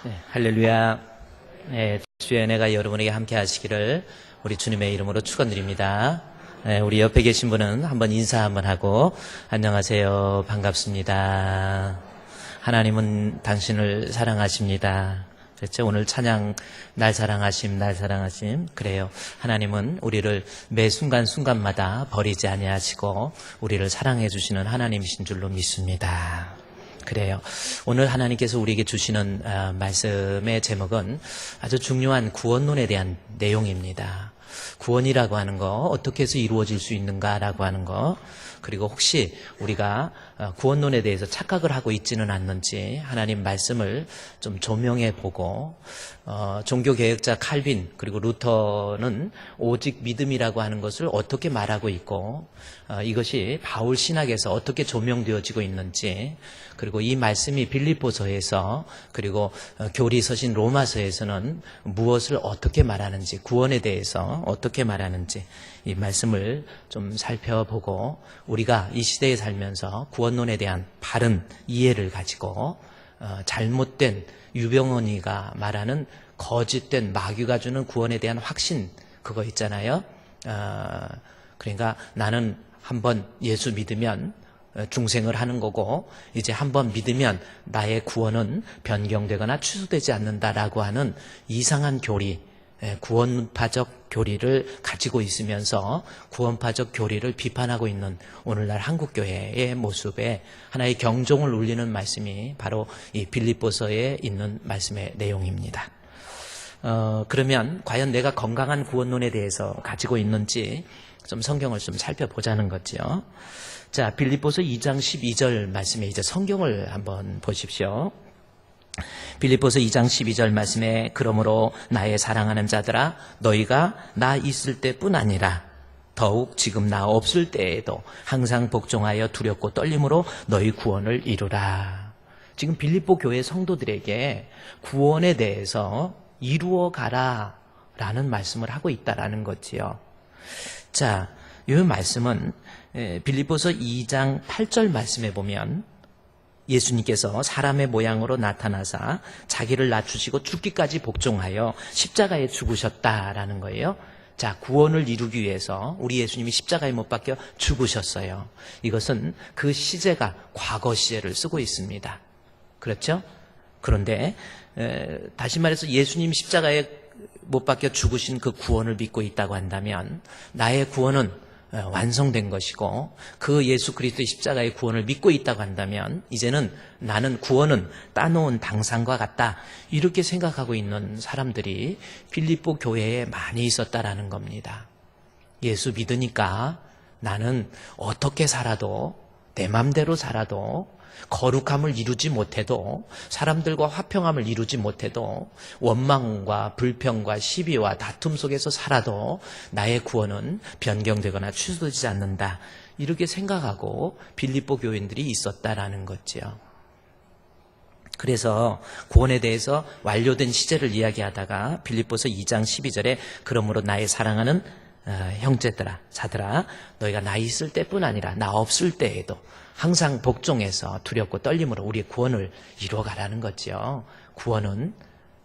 네, 할렐루야. 네, 주의 은혜가 여러분에게 함께 하시기를 우리 주님의 이름으로 축원드립니다. 네, 우리 옆에 계신 분은 한번 인사 한번 하고 안녕하세요. 반갑습니다. 하나님은 당신을 사랑하십니다. 그렇죠? 오늘 찬양 날 사랑하심 날 사랑하심. 그래요. 하나님은 우리를 매 순간순간마다 버리지 아니하시고 우리를 사랑해 주시는 하나님이신 줄로 믿습니다. 그래요. 오늘 하나님께서 우리에게 주시는 말씀의 제목은 아주 중요한 구원론에 대한 내용입니다. 구원이라고 하는 거, 어떻게 해서 이루어질 수 있는가라고 하는 거, 그리고 혹시 우리가 구원론에 대해서 착각을 하고 있지는 않는지 하나님 말씀을 좀 조명해 보고, 종교개혁자 칼빈 그리고 루터는 오직 믿음이라고 하는 것을 어떻게 말하고 있고, 이것이 바울 신학에서 어떻게 조명되어지고 있는지, 그리고 이 말씀이 빌립보서에서 그리고 교리서신 로마서에서는 무엇을 어떻게 말하는지, 구원에 대해서 어떻게 말하는지 이 말씀을 좀 살펴보고 우리가 이 시대에 살면서 구원론에 대한 바른 이해를 가지고 잘못된 유병언이가 말하는 거짓된 마귀가 주는 구원에 대한 확신, 그거 있잖아요. 그러니까 나는 한번 예수 믿으면 중생을 하는 거고 이제 한번 믿으면 나의 구원은 변경되거나 취소되지 않는다라고 하는 이상한 교리, 구원파적 교리를 가지고 있으면서 구원파적 교리를 비판하고 있는 오늘날 한국교회의 모습에 하나의 경종을 울리는 말씀이 바로 이 빌립보서에 있는 말씀의 내용입니다. 그러면 과연 내가 건강한 구원론에 대해서 가지고 있는지 좀 성경을 좀 살펴보자는 거죠. 자, 빌립보서 2장 12절 말씀에 이제 성경을 한번 보십시오. 빌립보서 2장 12절 말씀에 그러므로 나의 사랑하는 자들아 너희가 나 있을 때뿐 아니라 더욱 지금 나 없을 때에도 항상 복종하여 두렵고 떨림으로 너희 구원을 이루라. 지금 빌립보 교회 성도들에게 구원에 대해서 이루어 가라 라는 말씀을 하고 있다라는 거지요. 자, 이 말씀은 빌립보서 2장 8절 말씀에 보면 예수님께서 사람의 모양으로 나타나사 자기를 낮추시고 죽기까지 복종하여 십자가에 죽으셨다라는 거예요. 자, 구원을 이루기 위해서 우리 예수님이 십자가에 못 박혀 죽으셨어요. 이것은 그 시제가 과거 시제를 쓰고 있습니다. 그렇죠? 그런데 다시 말해서 예수님 십자가에 못 박혀 죽으신 그 구원을 믿고 있다고 한다면 나의 구원은 완성된 것이고 그 예수 그리스도의 십자가의 구원을 믿고 있다고 한다면 이제는 나는 구원은 따놓은 당상과 같다, 이렇게 생각하고 있는 사람들이 빌립보 교회에 많이 있었다라는 겁니다. 예수 믿으니까 나는 어떻게 살아도 내 맘대로 살아도 거룩함을 이루지 못해도 사람들과 화평함을 이루지 못해도 원망과 불평과 시비와 다툼 속에서 살아도 나의 구원은 변경되거나 취소되지 않는다, 이렇게 생각하고 빌립보 교인들이 있었다라는 거죠. 그래서 구원에 대해서 완료된 시제를 이야기하다가 빌립보서 2장 12절에 그러므로 나의 사랑하는 형제들아 자들아 너희가 나 있을 때뿐 아니라 나 없을 때에도 항상 복종해서 두렵고 떨림으로 우리의 구원을 이루어가라는 거죠. 구원은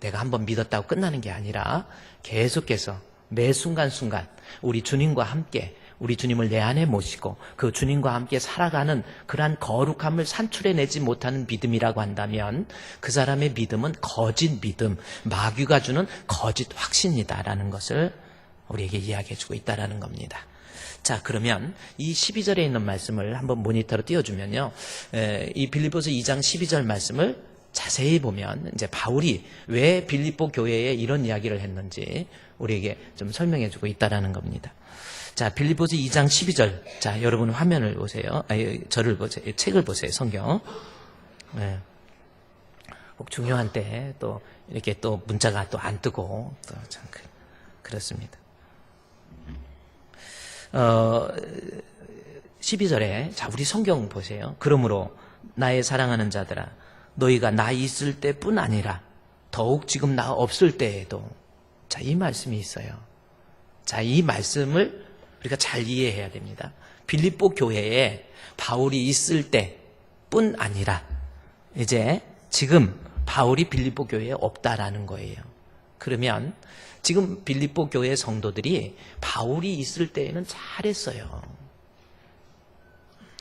내가 한번 믿었다고 끝나는 게 아니라 계속해서 매 순간순간 우리 주님과 함께 우리 주님을 내 안에 모시고 그 주님과 함께 살아가는 그러한 거룩함을 산출해내지 못하는 믿음이라고 한다면 그 사람의 믿음은 거짓 믿음, 마귀가 주는 거짓 확신이다라는 것을 우리에게 이야기해주고 있다는 겁니다. 자, 그러면 이 12절에 있는 말씀을 한번 모니터로 띄워주면요, 이 빌립보서 2장 12절 말씀을 자세히 보면 이제 바울이 왜 빌립보 교회에 이런 이야기를 했는지 우리에게 좀 설명해주고 있다는 겁니다. 자, 빌립보서 2장 12절. 자, 여러분 화면을 보세요. 저를 보세요. 책을 보세요. 성경. 네. 꼭 중요한 때 또 이렇게 또 문자가 또 안 뜨고 또 참 그렇습니다. 12절에 자, 우리 성경 보세요. 그러므로 나의 사랑하는 자들아 너희가 나 있을 때뿐 아니라 더욱 지금 나 없을 때에도, 자, 이 말씀이 있어요. 자, 이 말씀을 우리가 잘 이해해야 됩니다. 빌립보 교회에 바울이 있을 때뿐 아니라 이제 지금 바울이 빌립보 교회에 없다라는 거예요. 그러면 지금 빌립보 교회 성도들이 바울이 있을 때에는 잘했어요.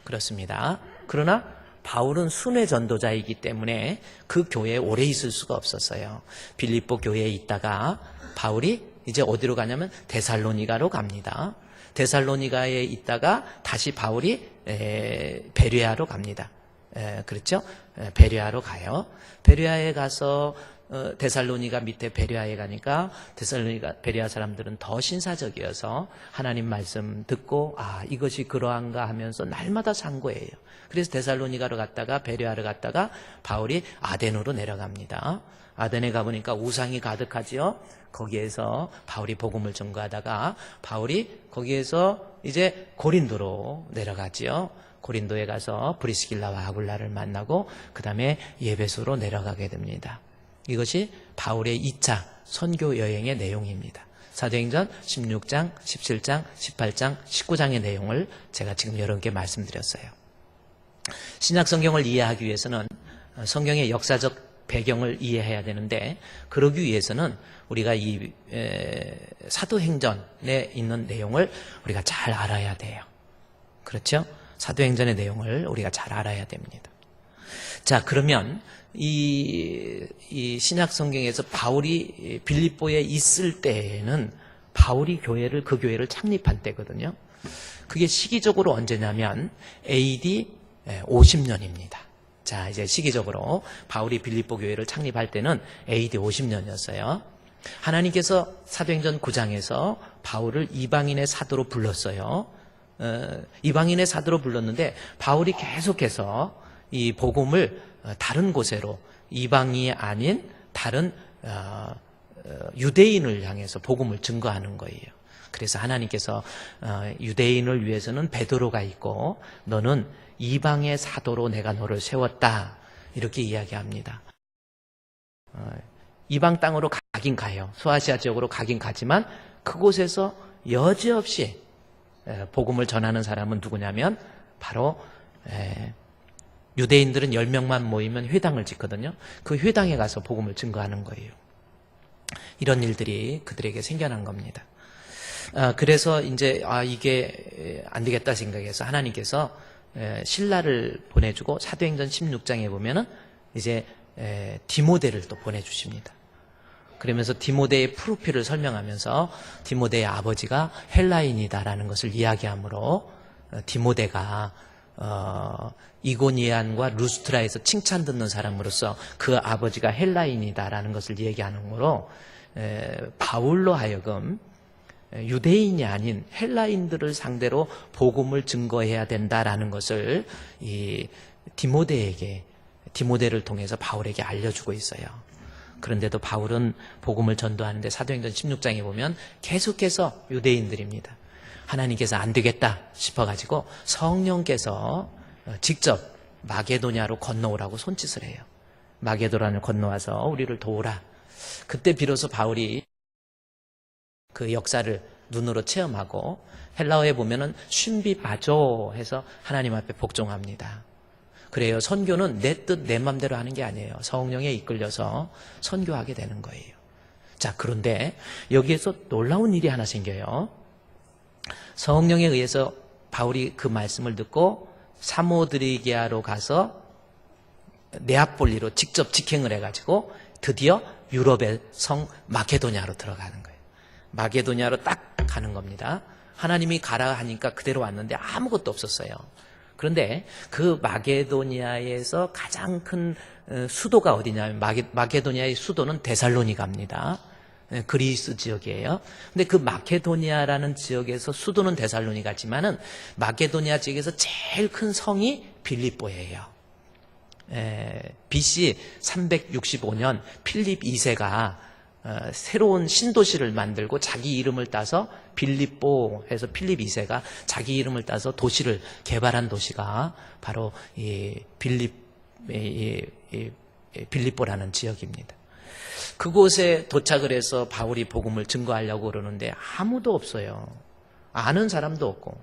그렇습니다. 그러나 바울은 순회 전도자이기 때문에 그 교회에 오래 있을 수가 없었어요. 빌립보 교회에 있다가 바울이 이제 어디로 가냐면 데살로니가로 갑니다. 데살로니가에 있다가 다시 바울이 베레아로 갑니다. 그렇죠? 베레아로 가요. 베레아에 가서 데살로니가 밑에 베레아에 가니까 데살로니가 베레아 사람들은 더 신사적이어서 하나님 말씀 듣고 이것이 그러한가 하면서 날마다 산 거예요. 그래서 데살로니가로 갔다가 베레아로 갔다가 바울이 아덴으로 내려갑니다. 아덴에 가보니까 우상이 가득하지요. 거기에서 바울이 복음을 전거하다가 바울이 거기에서 이제 고린도로 내려가지요. 고린도에 가서 브리스길라와 아굴라를 만나고 그 다음에 예베소로 내려가게 됩니다. 이것이 바울의 2차 선교 여행의 내용입니다. 사도행전 16장, 17장, 18장, 19장의 내용을 제가 지금 여러분께 말씀드렸어요. 신약 성경을 이해하기 위해서는 성경의 역사적 배경을 이해해야 되는데 그러기 위해서는 우리가 이 사도행전에 있는 내용을 우리가 잘 알아야 돼요. 그렇죠? 사도행전의 내용을 우리가 잘 알아야 됩니다. 자, 그러면 이 신약 성경에서 바울이 빌립보에 있을 때에는 바울이 그 교회를 창립한 때거든요. 그게 시기적으로 언제냐면 AD 50년입니다. 자, 이제 시기적으로 바울이 빌립보 교회를 창립할 때는 AD 50년이었어요. 하나님께서 사도행전 9장에서 바울을 이방인의 사도로 불렀어요. 이방인의 사도로 불렀는데 바울이 계속해서 이 복음을 다른 곳으로 이방이 아닌 다른 유대인을 향해서 복음을 증거하는 거예요. 그래서 하나님께서 유대인을 위해서는 베드로가 있고 너는 이방의 사도로 내가 너를 세웠다 이렇게 이야기합니다. 이방 땅으로 가긴 가요. 소아시아 지역으로 가긴 가지만 그곳에서 여지없이 복음을 전하는 사람은 누구냐면 바로 유대인들은 10명만 모이면 회당을 짓거든요. 그 회당에 가서 복음을 증거하는 거예요. 이런 일들이 그들에게 생겨난 겁니다. 그래서 이제 이게 안 되겠다 생각해서 하나님께서 신라를 보내주고 사도행전 16장에 보면은 이제 디모데를 또 보내주십니다. 그러면서 디모데의 프로필을 설명하면서 디모데의 아버지가 헬라인이다라는 것을 이야기하므로 디모데가 이고니안과 루스트라에서 칭찬 듣는 사람으로서 그 아버지가 헬라인이다라는 것을 얘기하므로 바울로 하여금 유대인이 아닌 헬라인들을 상대로 복음을 증거해야 된다라는 것을 이 디모데를 통해서 바울에게 알려주고 있어요. 그런데도 바울은 복음을 전도하는데 사도행전 16장에 보면 계속해서 유대인들입니다. 하나님께서 안 되겠다 싶어가지고 성령께서 직접 마게도냐로 건너오라고 손짓을 해요. 마게도냐를 건너와서 우리를 도우라. 그때 비로소 바울이 그 역사를 눈으로 체험하고 헬라어에 보면은 쉰비바조 해서 하나님 앞에 복종합니다. 그래요. 선교는 내 뜻, 내 맘대로 하는 게 아니에요. 성령에 이끌려서 선교하게 되는 거예요. 자, 그런데 여기에서 놀라운 일이 하나 생겨요. 성령에 의해서 바울이 그 말씀을 듣고 사모드리게아로 가서 네아폴리로 직접 직행을 해가지고 드디어 유럽의 성 마케도냐로 들어가는 거예요. 마게도냐로 딱 가는 겁니다. 하나님이 가라 하니까 그대로 왔는데 아무것도 없었어요. 그런데 그 마게도니아에서 가장 큰 수도가 어디냐면 마게도니아의 수도는 데살로니가입니다. 그리스 지역이에요. 근데 그 마케도니아라는 지역에서 수도는 데살로니가지만은 마게도니아 지역에서 제일 큰 성이 빌립보예요. BC 365년 필립 2세가 새로운 신도시를 만들고 자기 이름을 따서 빌립보 해서 필립 2세가 자기 이름을 따서 도시를 개발한 도시가 바로 이 빌립보라는 지역입니다. 그곳에 도착을 해서 바울이 복음을 증거하려고 그러는데 아무도 없어요. 아는 사람도 없고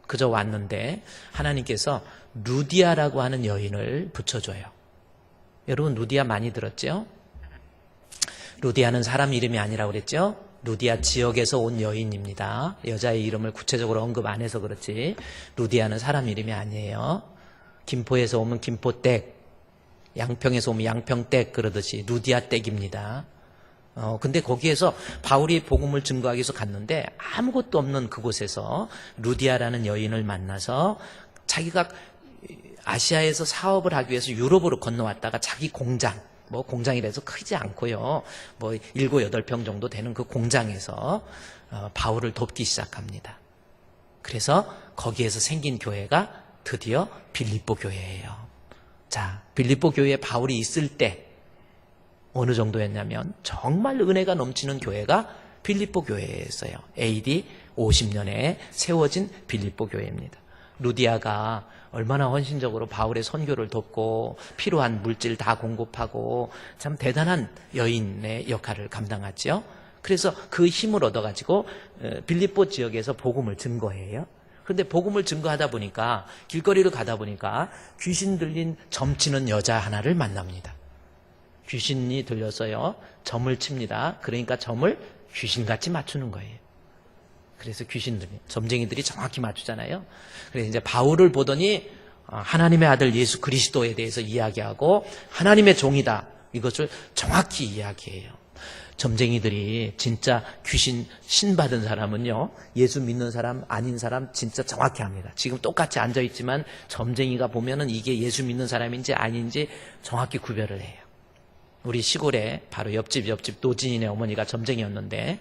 그저 왔는데 하나님께서 루디아라고 하는 여인을 붙여줘요. 여러분 루디아 많이 들었죠? 루디아는 사람 이름이 아니라고 그랬죠? 루디아 지역에서 온 여인입니다. 여자의 이름을 구체적으로 언급 안 해서 그렇지 루디아는 사람 이름이 아니에요. 김포에서 오면 김포댁, 양평에서 오면 양평댁 그러듯이 루디아 댁입니다. 근데 거기에서 바울이 복음을 증거하기 위해서 갔는데 아무것도 없는 그곳에서 루디아라는 여인을 만나서 자기가 아시아에서 사업을 하기 위해서 유럽으로 건너왔다가 자기 공장, 뭐 공장이라서 크지 않고요. 뭐 7, 8평 정도 되는 그 공장에서 바울을 돕기 시작합니다. 그래서 거기에서 생긴 교회가 드디어 빌립보 교회예요. 자, 빌립보 교회에 바울이 있을 때 어느 정도였냐면 정말 은혜가 넘치는 교회가 빌립보 교회였어요. AD 50년에 세워진 빌립보 교회입니다. 루디아가 얼마나 헌신적으로 바울의 선교를 돕고 필요한 물질 다 공급하고 참 대단한 여인의 역할을 감당했죠. 그래서 그 힘을 얻어가지고 빌립보 지역에서 복음을 증거해요. 그런데 복음을 증거하다 보니까 길거리를 가다 보니까 귀신 들린 점치는 여자 하나를 만납니다. 귀신이 들려서요 점을 칩니다. 그러니까 점을 귀신같이 맞추는 거예요. 그래서 귀신들이, 점쟁이들이 정확히 맞추잖아요. 그래서 이제 바울을 보더니 하나님의 아들 예수 그리스도에 대해서 이야기하고 하나님의 종이다, 이것을 정확히 이야기해요. 점쟁이들이 진짜 귀신 신받은 사람은요 예수 믿는 사람 아닌 사람 진짜 정확히 합니다. 지금 똑같이 앉아있지만 점쟁이가 보면은 이게 예수 믿는 사람인지 아닌지 정확히 구별을 해요. 우리 시골에 바로 옆집 노진이네 어머니가 점쟁이였는데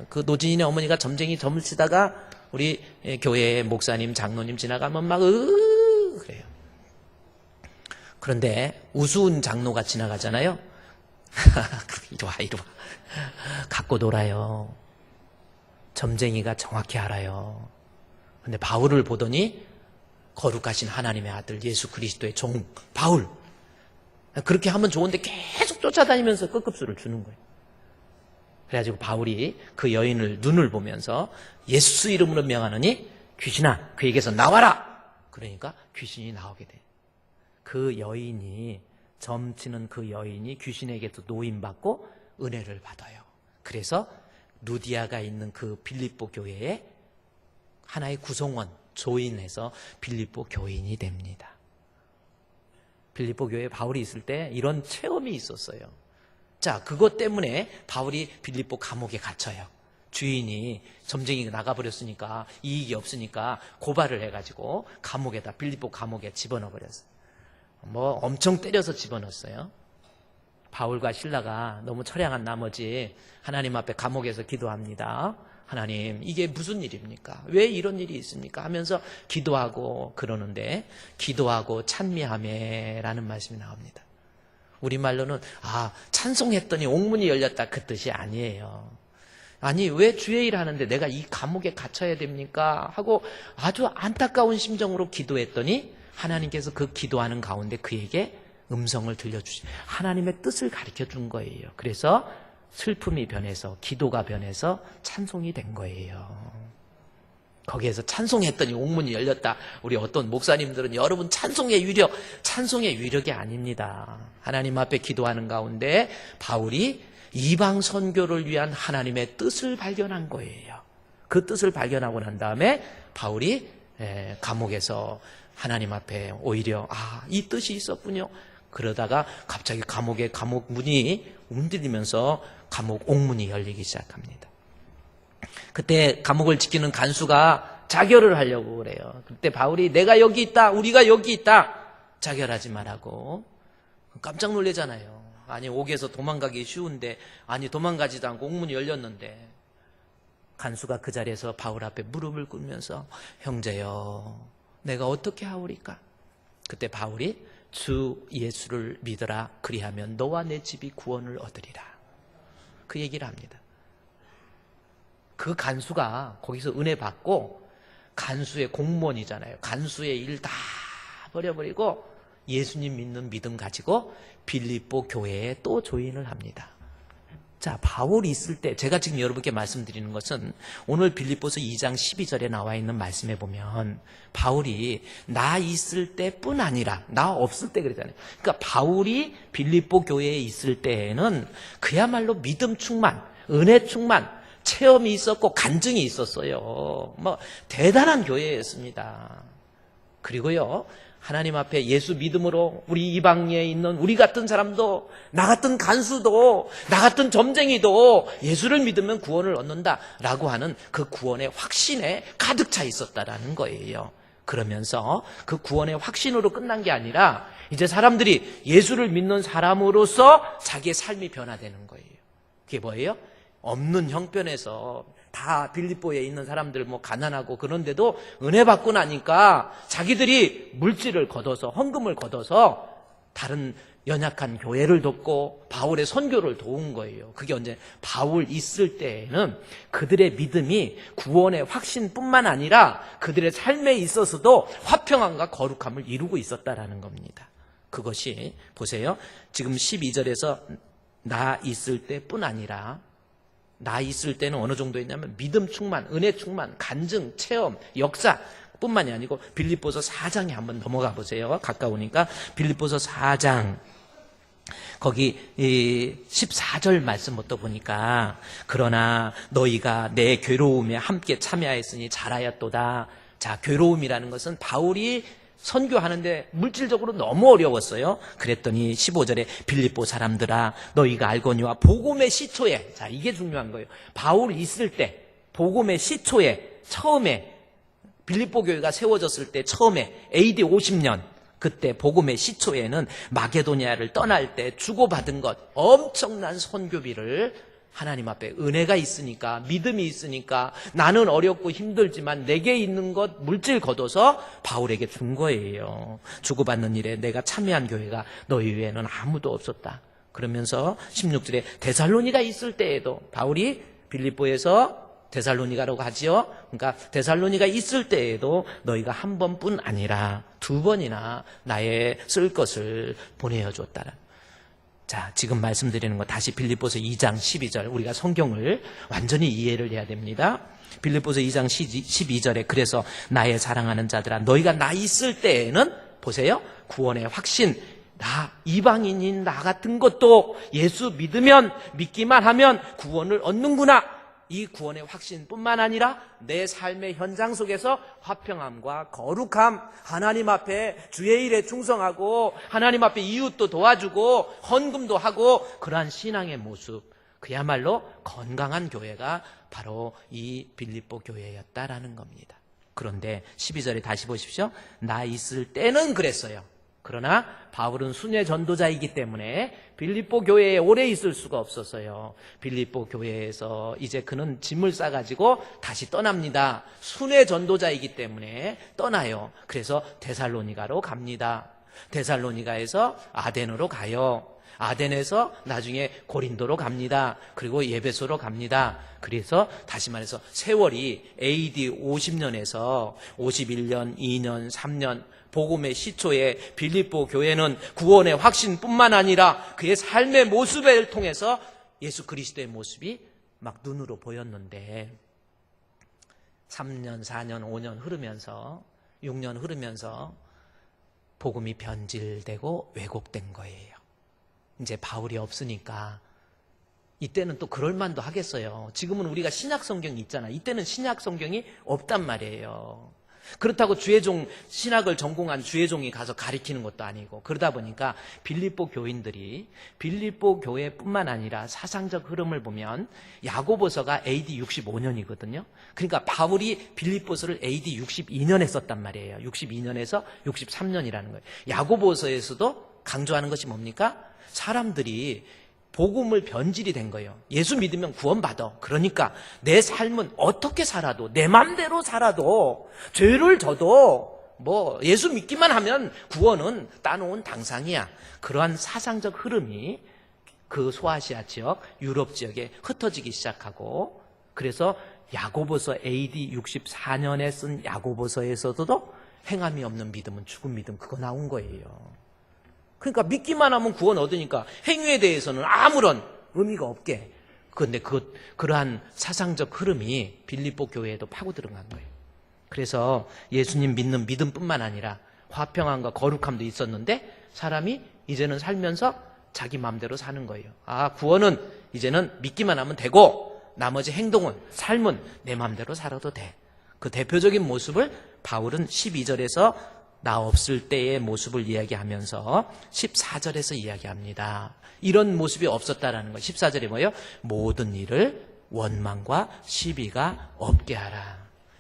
그 노진이네 어머니가 점을 치다가 우리 교회 목사님 장로님 지나가면 막 그래요. 그런데 우스운 장로가 지나가잖아요. 이리 와 갖고 놀아요. 점쟁이가 정확히 알아요. 근데 바울을 보더니 거룩하신 하나님의 아들 예수 그리스도의 종 바울, 그렇게 하면 좋은데 계속 쫓아다니면서 끄급수를 주는 거예요. 그래가지고 바울이 그 여인을 눈을 보면서 예수 이름으로 명하노니 귀신아 그에게서 나와라. 그러니까 귀신이 나오게 돼요. 그 여인이, 점치는 그 여인이 귀신에게도 노임받고 은혜를 받아요. 그래서 루디아가 있는 그 빌립보 교회에 하나의 구성원, 조인해서 빌립보 교인이 됩니다. 빌립보 교회에 바울이 있을 때 이런 체험이 있었어요. 자, 그것 때문에 바울이 빌립보 감옥에 갇혀요. 주인이 점쟁이가 나가버렸으니까 이익이 없으니까 고발을 해가지고 빌립보 감옥에 집어넣어 버렸어요. 뭐 엄청 때려서 집어넣었어요. 바울과 실라가 너무 처량한 나머지 하나님 앞에 감옥에서 기도합니다. 하나님, 이게 무슨 일입니까? 왜 이런 일이 있습니까? 하면서 기도하고 그러는데, 기도하고 찬미하매라는 말씀이 나옵니다. 우리말로는 찬송했더니 옥문이 열렸다, 그 뜻이 아니에요. 아니, 왜 주의 일 하는데 내가 이 감옥에 갇혀야 됩니까? 하고 아주 안타까운 심정으로 기도했더니 하나님께서 그 기도하는 가운데 그에게 음성을 들려주시, 하나님의 뜻을 가르쳐 준 거예요. 그래서 슬픔이 변해서, 기도가 변해서 찬송이 된 거예요. 거기에서 찬송했더니 옥문이 열렸다. 우리 어떤 목사님들은 여러분 찬송의 위력이 아닙니다. 하나님 앞에 기도하는 가운데 바울이 이방 선교를 위한 하나님의 뜻을 발견한 거예요. 그 뜻을 발견하고 난 다음에 바울이 감옥에서 하나님 앞에 오히려 이 뜻이 있었군요. 그러다가 갑자기 감옥 문이 움직이면서 감옥 옥문이 열리기 시작합니다. 그때 감옥을 지키는 간수가 자결을 하려고 그래요. 그때 바울이 내가 여기 있다, 우리가 여기 있다, 자결하지 말라고. 깜짝 놀라잖아요. 아니, 옥에서 도망가기 쉬운데, 아니 도망가지도 않고 옥문이 열렸는데, 간수가 그 자리에서 바울 앞에 무릎을 꿇으면서 형제여, 내가 어떻게 하오리까? 그때 바울이 주 예수를 믿어라, 그리하면 너와 내 집이 구원을 얻으리라, 그 얘기를 합니다. 그 간수가 거기서 은혜 받고, 간수의 공무원이잖아요. 간수의 일 다 버려버리고 예수님 믿는 믿음 가지고 빌립보 교회에 또 조인을 합니다. 자, 바울이 있을 때 제가 지금 여러분께 말씀드리는 것은 오늘 빌립보서 2장 12절에 나와 있는 말씀에 보면 바울이 나 있을 때뿐 아니라 나 없을 때 그러잖아요. 그러니까 바울이 빌립보 교회에 있을 때에는 그야말로 믿음 충만, 은혜 충만, 체험이 있었고 간증이 있었어요. 뭐 대단한 교회였습니다. 그리고요, 하나님 앞에 예수 믿음으로 우리 이방에 있는 우리 같은 사람도, 나 같은 간수도, 나 같은 점쟁이도 예수를 믿으면 구원을 얻는다라고 하는 그 구원의 확신에 가득 차 있었다라는 거예요. 그러면서 그 구원의 확신으로 끝난 게 아니라 이제 사람들이 예수를 믿는 사람으로서 자기의 삶이 변화되는 거예요. 그게 뭐예요? 없는 형편에서 다 빌립보에 있는 사람들 뭐 가난하고 그런데도 은혜 받고 나니까 자기들이 물질을 걷어서 헌금을 걷어서 다른 연약한 교회를 돕고 바울의 선교를 도운 거예요. 그게 언제 바울 있을 때에는 그들의 믿음이 구원의 확신뿐만 아니라 그들의 삶에 있어서도 화평함과 거룩함을 이루고 있었다라는 겁니다. 그것이 보세요. 지금 12절에서 나 있을 때뿐 아니라 나 있을 때는 어느 정도 있냐면 믿음 충만, 은혜 충만, 간증, 체험, 역사 뿐만이 아니고 빌립보서 4장에 한번 넘어가 보세요. 가까우니까 빌립보서 4장 거기 14절 말씀부터 보니까 그러나 너희가 내 괴로움에 함께 참여하였으니 잘하였도다. 자, 괴로움이라는 것은 바울이 선교하는데 물질적으로 너무 어려웠어요. 그랬더니 15절에 빌립보 사람들아 너희가 알거니와 복음의 시초에, 자 이게 중요한 거예요. 바울 있을 때 복음의 시초에 처음에 빌립보 교회가 세워졌을 때 처음에 AD 50년 그때 복음의 시초에는 마게도니아를 떠날 때 주고받은 것 엄청난 선교비를 하나님 앞에 은혜가 있으니까 믿음이 있으니까 나는 어렵고 힘들지만 내게 있는 것 물질 걷어서 바울에게 준 거예요. 주고받는 일에 내가 참여한 교회가 너희 외에는 아무도 없었다. 그러면서 16절에 데살로니가 있을 때에도 바울이 빌립보에서 데살로니가로 가지요. 그러니까 데살로니가 있을 때에도 너희가 한 번뿐 아니라 두 번이나 나의 쓸 것을 보내어 줬다라. 자, 지금 말씀드리는 거 다시 빌립보서 2장 12절 우리가 성경을 완전히 이해를 해야 됩니다. 빌립보서 2장 12절에 그래서 나의 사랑하는 자들아 너희가 나 있을 때에는 보세요. 구원의 확신 나 이방인인 나 같은 것도 예수 믿기만 하면 구원을 얻는구나. 이 구원의 확신뿐만 아니라 내 삶의 현장 속에서 화평함과 거룩함, 하나님 앞에 주의 일에 충성하고 하나님 앞에 이웃도 도와주고 헌금도 하고 그러한 신앙의 모습, 그야말로 건강한 교회가 바로 이 빌립보 교회였다라는 겁니다. 그런데 12절에 다시 보십시오. 나 있을 때는 그랬어요. 그러나 바울은 순회 전도자이기 때문에 빌립보 교회에 오래 있을 수가 없었어요. 빌립보 교회에서 이제 그는 짐을 싸가지고 다시 떠납니다. 순회 전도자이기 때문에 떠나요. 그래서 데살로니가로 갑니다. 데살로니가에서 아덴으로 가요. 아덴에서 나중에 고린도로 갑니다. 그리고 예베소로 갑니다. 그래서 다시 말해서 세월이 AD 50년에서 51년, 2년, 3년 복음의 시초에 빌립보 교회는 구원의 확신뿐만 아니라 그의 삶의 모습을 통해서 예수 그리스도의 모습이 막 눈으로 보였는데 3년, 4년, 5년 흐르면서 6년 흐르면서 복음이 변질되고 왜곡된 거예요. 이제 바울이 없으니까 이때는 또 그럴 만도 하겠어요. 지금은 우리가 신약 성경이 있잖아. 이때는 신약 성경이 없단 말이에요. 그렇다고 주의종 신학을 전공한 주의종이 가서 가리키는 것도 아니고 그러다 보니까 빌립보 교인들이 빌립보 교회뿐만 아니라 사상적 흐름을 보면 야고보서가 AD 65년이거든요. 그러니까 바울이 빌립보서를 AD 62년에 썼단 말이에요. 62년에서 63년이라는 거예요. 야고보서에서도 강조하는 것이 뭡니까? 사람들이 복음을 변질이 된 거예요. 예수 믿으면 구원받아. 그러니까 내 삶은 어떻게 살아도 내 맘대로 살아도 죄를 져도 뭐 예수 믿기만 하면 구원은 따놓은 당상이야. 그러한 사상적 흐름이 그 소아시아 지역, 유럽 지역에 흩어지기 시작하고 그래서 야고보서 AD 64년에 쓴 야고보서에서도 행함이 없는 믿음은 죽은 믿음 그거 나온 거예요. 그러니까 믿기만 하면 구원 얻으니까 행위에 대해서는 아무런 의미가 없게 그런데 그러한 사상적 흐름이 빌립보 교회에도 파고 들어간 거예요. 그래서 예수님 믿는 믿음뿐만 아니라 화평함과 거룩함도 있었는데 사람이 이제는 살면서 자기 마음대로 사는 거예요. 구원은 이제는 믿기만 하면 되고 나머지 행동은, 삶은 내 마음대로 살아도 돼. 그 대표적인 모습을 바울은 12절에서 나 없을 때의 모습을 이야기하면서 14절에서 이야기합니다. 이런 모습이 없었다라는 거. 14절에 뭐예요? 모든 일을 원망과 시비가 없게 하라.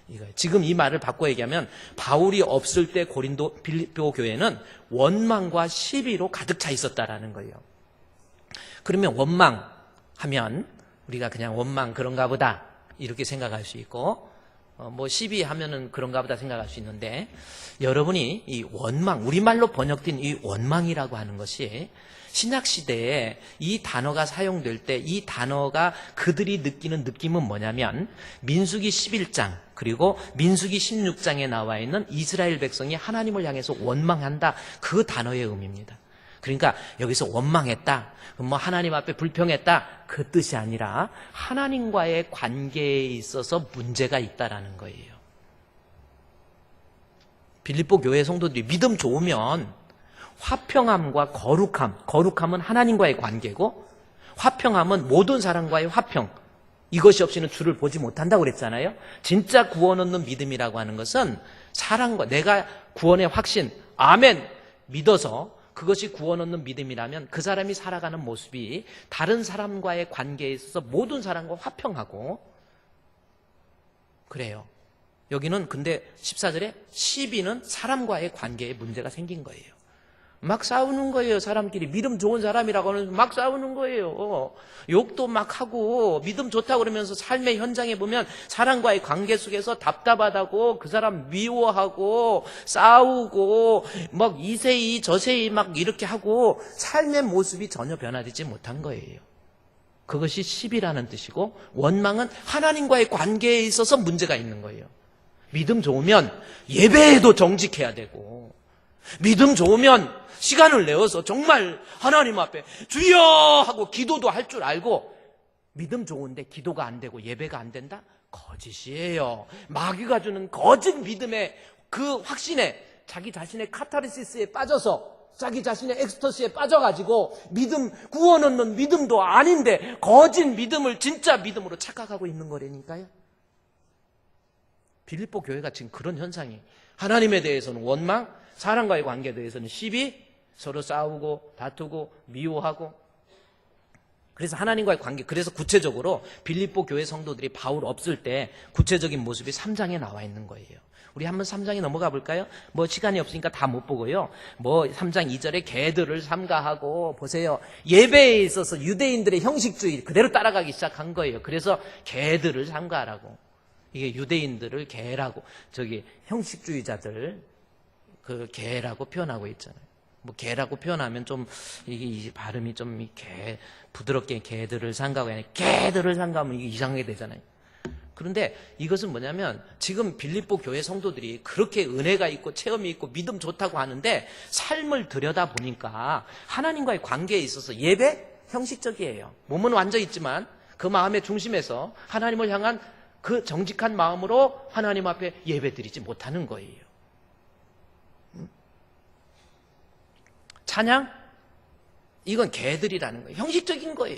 이거예요. 지금 이 말을 바꿔 얘기하면 바울이 없을 때 고린도 빌립보 교회는 원망과 시비로 가득 차 있었다라는 거예요. 그러면 원망하면 우리가 그냥 원망 그런가 보다 이렇게 생각할 수 있고 시비하면은 그런가 보다 생각할 수 있는데 여러분이 이 원망, 우리말로 번역된 이 원망이라고 하는 것이 신약시대에 이 단어가 사용될 때 이 단어가 그들이 느끼는 느낌은 뭐냐면 민수기 11장 그리고 민수기 16장에 나와 있는 이스라엘 백성이 하나님을 향해서 원망한다. 그 단어의 의미입니다. 그러니까 여기서 원망했다, 하나님 앞에 불평했다 그 뜻이 아니라 하나님과의 관계에 있어서 문제가 있다라는 거예요. 빌립보 교회 성도들이 믿음 좋으면 화평함과 거룩함은 하나님과의 관계고 화평함은 모든 사람과의 화평, 이것이 없이는 주를 보지 못한다고 그랬잖아요. 진짜 구원 얻는 믿음이라고 하는 것은 사랑과 내가 구원의 확신, 아멘 믿어서 그것이 구원 얻는 믿음이라면 그 사람이 살아가는 모습이 다른 사람과의 관계에 있어서 모든 사람과 화평하고 그래요. 여기는 근데 14절에 시비는 사람과의 관계에 문제가 생긴 거예요. 막 싸우는 거예요. 사람끼리 믿음 좋은 사람이라고 하면 막 싸우는 거예요. 욕도 막 하고 믿음 좋다고 그러면서 삶의 현장에 보면 사람과의 관계 속에서 답답하다고 그 사람 미워하고 싸우고 막 이세이 저세이 막 이렇게 하고 삶의 모습이 전혀 변화되지 못한 거예요. 그것이 시비라는 뜻이고 원망은 하나님과의 관계에 있어서 문제가 있는 거예요. 믿음 좋으면 예배에도 정직해야 되고 믿음 좋으면 시간을 내어서 정말 하나님 앞에 주여 하고 기도도 할 줄 알고 믿음 좋은데 기도가 안 되고 예배가 안 된다? 거짓이에요. 마귀가 주는 거짓 믿음의 그 확신에 자기 자신의 카타르시스에 빠져서 자기 자신의 엑스터시에 빠져가지고 믿음, 구원 얻는 믿음도 아닌데 거짓 믿음을 진짜 믿음으로 착각하고 있는 거라니까요. 빌립보 교회가 지금 그런 현상이 하나님에 대해서는 원망, 사람과의 관계에 대해서는 시비, 서로 싸우고 다투고 미워하고 그래서 하나님과의 관계, 그래서 구체적으로 빌립보 교회 성도들이 바울 없을 때 구체적인 모습이 3장에 나와 있는 거예요. 우리 한번 3장에 넘어가 볼까요? 시간이 없으니까 다 못 보고요. 3장 2절에 개들을 삼가하고 보세요. 예배에 있어서 유대인들의 형식주의 그대로 따라가기 시작한 거예요. 그래서 개들을 삼가하라고. 이게 유대인들을 개라고 형식주의자들 그 개라고 표현하고 있잖아요. 개라고 표현하면 좀 이게 발음이 좀 부드럽게 개들을 삼가하고 아니라 개들을 삼가하면 이게 이상하게 되잖아요. 그런데 이것은 뭐냐면 지금 빌립보 교회 성도들이 그렇게 은혜가 있고 체험이 있고 믿음 좋다고 하는데 삶을 들여다 보니까 하나님과의 관계에 있어서 예배 형식적이에요. 몸은 완전 있지만 그 마음의 중심에서 하나님을 향한 그 정직한 마음으로 하나님 앞에 예배드리지 못하는 거예요. 찬양? 이건 개들이라는 거예요. 형식적인 거예요.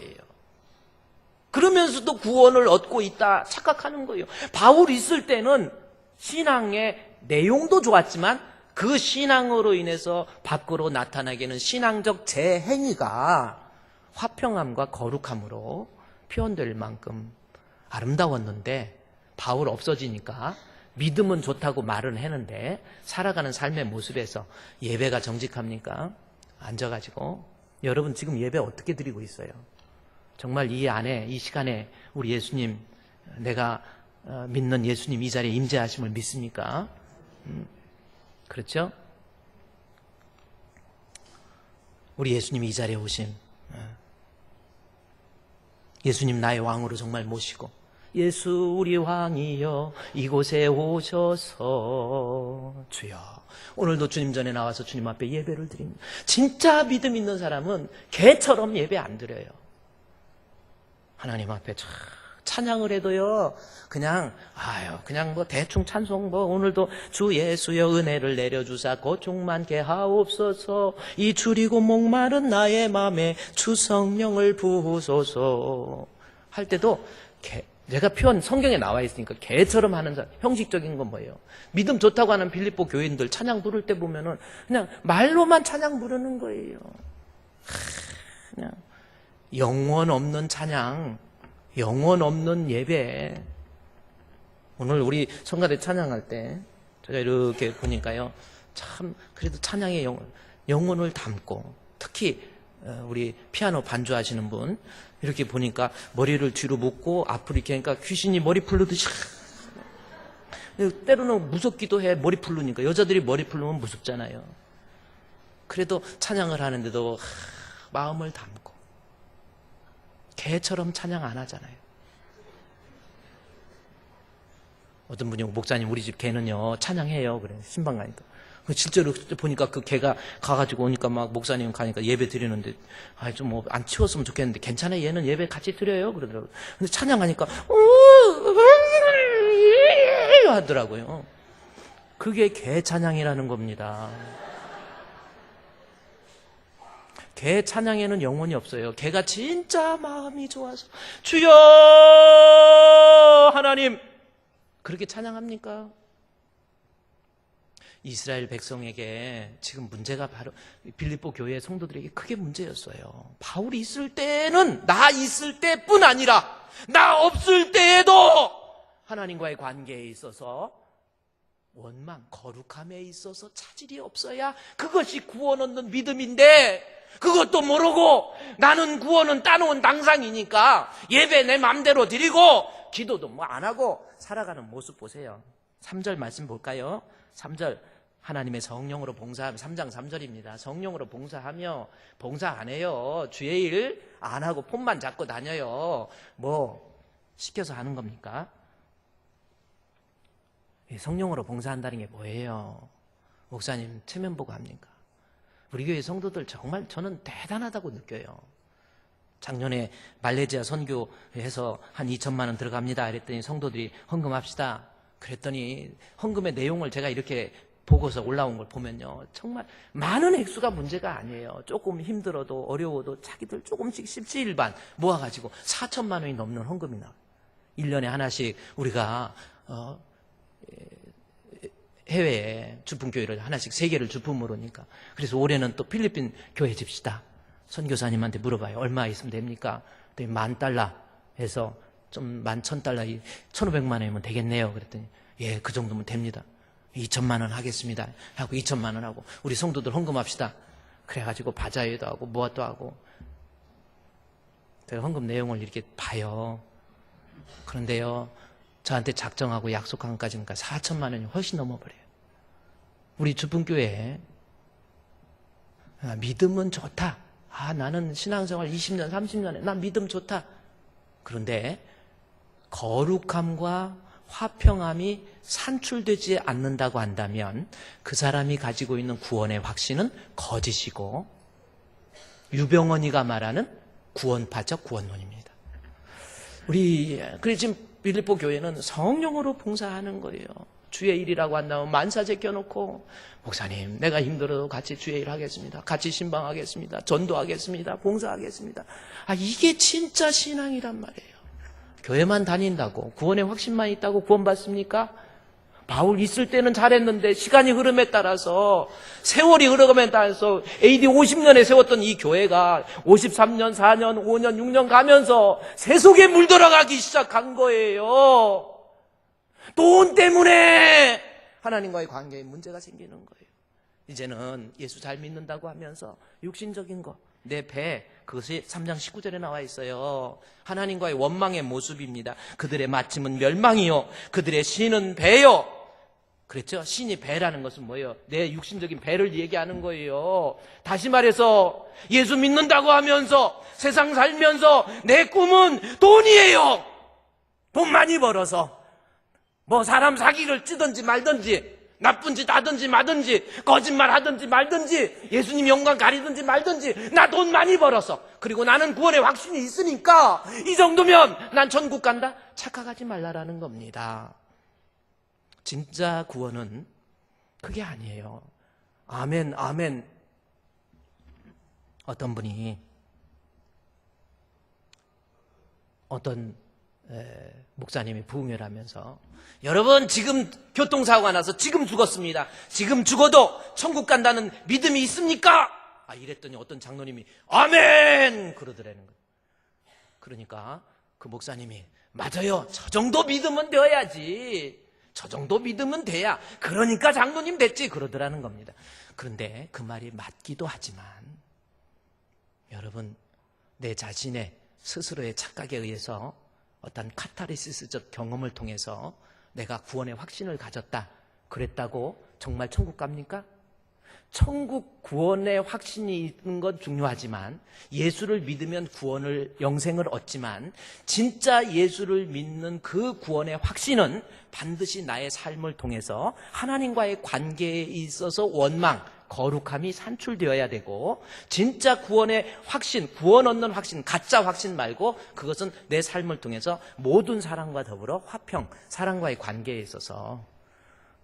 그러면서도 구원을 얻고 있다 착각하는 거예요. 바울 있을 때는 신앙의 내용도 좋았지만 그 신앙으로 인해서 밖으로 나타나게는 신앙적 재행위가 화평함과 거룩함으로 표현될 만큼 아름다웠는데 바울 없어지니까 믿음은 좋다고 말은 했는데 살아가는 삶의 모습에서 예배가 정직합니까? 앉아가지고 여러분 지금 예배 어떻게 드리고 있어요? 정말 이 안에 이 시간에 우리 예수님 내가 믿는 예수님 이 자리에 임재하심을 믿습니까? 그렇죠? 우리 예수님이 이 자리에 오심 예수님 나의 왕으로 정말 모시고 예수 우리 왕이여 이곳에 오셔서 주여 오늘도 주님 전에 나와서 주님 앞에 예배를 드립니다. 진짜 믿음 있는 사람은 개처럼 예배 안 드려요. 하나님 앞에 찬양을 해도요, 그냥 뭐 대충 찬송, 뭐 오늘도 주 예수여 은혜를 내려주사 고충 많게 하옵소서, 이 줄이고 목마른 나의 맘에 주 성령을 부으소서 할 때도 내가 표현 성경에 나와 있으니까 개처럼 하는 사람, 형식적인 건 뭐예요? 믿음 좋다고 하는 빌립보 교인들 찬양 부를 때 보면은 그냥 말로만 찬양 부르는 거예요. 그냥 영혼 없는 찬양, 영혼 없는 예배. 오늘 우리 성가대 찬양할 때 제가 이렇게 보니까요, 참 그래도 찬양의 영혼을 담고, 특히 우리 피아노 반주하시는 분 이렇게 보니까 머리를 뒤로 묶고 앞으로 이렇게 하니까 귀신이 머리 풀르듯이, 때로는 무섭기도 해. 머리 풀르니까 여자들이 머리 풀르면 무섭잖아요. 그래도 찬양을 하는데도 마음을 담고 개처럼 찬양 안 하잖아요. 어떤 분이 목사님 우리 집 개는요 찬양해요 그래, 신방 가니까. 실제로 보니까 그 개가 가가지고 오니까 막 목사님 가니까 예배 드리는데 좀 뭐 안 치웠으면 좋겠는데 괜찮아요, 얘는 예배 같이 드려요 그러더라고요. 근데 찬양하니까 하더라고요. 그게 개 찬양이라는 겁니다. 개 찬양에는 영혼이 없어요. 개가 진짜 마음이 좋아서 주여 하나님 그렇게 찬양합니까? 이스라엘 백성에게 지금 문제가 바로 빌립보 교회 성도들에게 크게 문제였어요. 바울이 있을 때는 나 있을 때뿐 아니라 나 없을 때에도 하나님과의 관계에 있어서 원망, 거룩함에 있어서 차질이 없어야 그것이 구원 얻는 믿음인데, 그것도 모르고 나는 구원은 따놓은 당상이니까 예배 내 맘대로 드리고 기도도 뭐 안 하고 살아가는 모습 보세요. 3절 말씀 볼까요? 3절 하나님의 성령으로 봉사하며, 3장 3절입니다. 성령으로 봉사하며, 봉사 안 해요. 주의 일 안 하고 폰만 잡고 다녀요. 뭐 시켜서 하는 겁니까? 성령으로 봉사한다는 게 뭐예요? 목사님 체면 보고 합니까? 우리 교회 성도들 정말 저는 대단하다고 느껴요. 작년에 말레이시아 선교해서 한 2천만 원 들어갑니다. 그랬더니 성도들이 헌금합시다. 그랬더니 헌금의 내용을 제가 이렇게 보고서 올라온 걸 보면요, 정말 많은 액수가 문제가 아니에요. 조금 힘들어도 어려워도 자기들 조금씩 십시일반 모아가지고 4천만 원이 넘는 헌금이 나와요. 1년에 하나씩 우리가 해외에 주품교회를 하나씩 3개를 주품으로니까. 그래서 올해는 또 필리핀 교회 집시다. 선교사님한테 물어봐요. 얼마 있으면 됩니까? 그랬더니 $10,000 해서 좀 $11,000, 1,500만 원이면 되겠네요. 그랬더니 예, 그 정도면 됩니다. 2천만 원 하겠습니다. 하고 2천만 원 하고 우리 성도들 헌금합시다. 그래가지고 바자회도 하고 무엇도 하고. 제가 헌금 내용을 이렇게 봐요. 그런데요, 저한테 작정하고 약속한 것까지니까 4천만 원이 훨씬 넘어버려요. 우리 주품교회에 믿음은 좋다. 나는 신앙생활 20년, 30년에 나 믿음 좋다. 그런데 거룩함과 화평함이 산출되지 않는다고 한다면 그 사람이 가지고 있는 구원의 확신은 거짓이고, 유병원이가 말하는 구원파적 구원론입니다. 그래서 지금 빌립보 교회는 성령으로 봉사하는 거예요. 주의 일이라고 한다면 만사 제껴놓고, 목사님 내가 힘들어도 같이 주의 일 하겠습니다. 같이 신방하겠습니다. 전도하겠습니다. 봉사하겠습니다. 이게 진짜 신앙이란 말이에요. 교회만 다닌다고 구원의 확신만 있다고 구원받습니까? 바울 있을 때는 잘했는데 시간이 흐름에 따라서, 세월이 흐름에 따라서 AD 50년에 세웠던 이 교회가 53년, 4년, 5년, 6년 가면서 세속에 물들어가기 시작한 거예요. 돈 때문에 하나님과의 관계에 문제가 생기는 거예요. 이제는 예수 잘 믿는다고 하면서 육신적인 거, 내 배, 그것이 3장 19절에 나와 있어요. 하나님과의 원망의 모습입니다. 그들의 마침은 멸망이요, 그들의 신은 배요. 그랬죠? 신이 배라는 것은 뭐예요? 내 육신적인 배를 얘기하는 거예요. 다시 말해서 예수 믿는다고 하면서 세상 살면서 내 꿈은 돈이에요. 돈 많이 벌어서 뭐 사람 사기를 찌든지 말든지 나쁜 짓 하든지 마든지, 거짓말 하든지 말든지, 예수님 영광 가리든지 말든지, 나 돈 많이 벌어서, 그리고 나는 구원의 확신이 있으니까 이 정도면 난 천국 간다? 착각하지 말라라는 겁니다. 진짜 구원은 그게 아니에요. 아멘, 아멘. 어떤 분이 어떤 목사님이 부흥회를 하면서, 여러분 지금 교통사고가 나서 지금 죽었습니다. 지금 죽어도 천국 간다는 믿음이 있습니까? 이랬더니 어떤 장로님이 아멘 그러더라는 거예요. 그러니까 그 목사님이 맞아요. 저 정도 믿음은 되어야지. 저 정도 믿음은 돼야. 그러니까 장로님 됐지 그러더라는 겁니다. 그런데 그 말이 맞기도 하지만 여러분, 내 자신의 스스로의 착각에 의해서 어떤 카타르시스적 경험을 통해서 내가 구원의 확신을 가졌다 그랬다고 정말 천국 갑니까? 천국 구원의 확신이 있는 건 중요하지만, 예수를 믿으면 구원을, 영생을 얻지만, 진짜 예수를 믿는 그 구원의 확신은 반드시 나의 삶을 통해서 하나님과의 관계에 있어서 원망, 거룩함이 산출되어야 되고, 진짜 구원의 확신, 구원 얻는 확신, 가짜 확신 말고 그것은 내 삶을 통해서 모든 사람과 더불어 화평, 사람과의 관계에 있어서,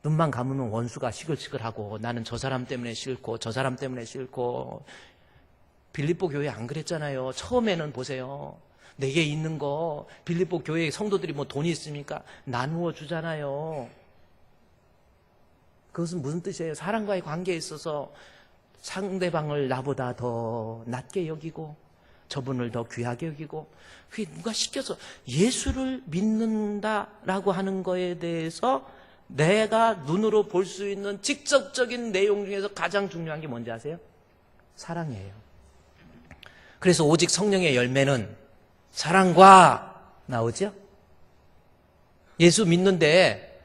눈만 감으면 원수가 시끌시끌하고 나는 저 사람 때문에 싫고 저 사람 때문에 싫고. 빌립보 교회 안 그랬잖아요. 처음에는 보세요. 내게 있는 거, 빌립보 교회 성도들이 뭐 돈이 있습니까? 나누어 주잖아요. 그것은 무슨 뜻이에요? 사람과의 관계에 있어서 상대방을 나보다 더 낮게 여기고 저분을 더 귀하게 여기고, 그게 누가 시켜서 예수를 믿는다라고 하는 거에 대해서 내가 눈으로 볼 수 있는 직접적인 내용 중에서 가장 중요한 게 뭔지 아세요? 사랑이에요. 그래서 오직 성령의 열매는 사랑과 나오죠? 예수 믿는데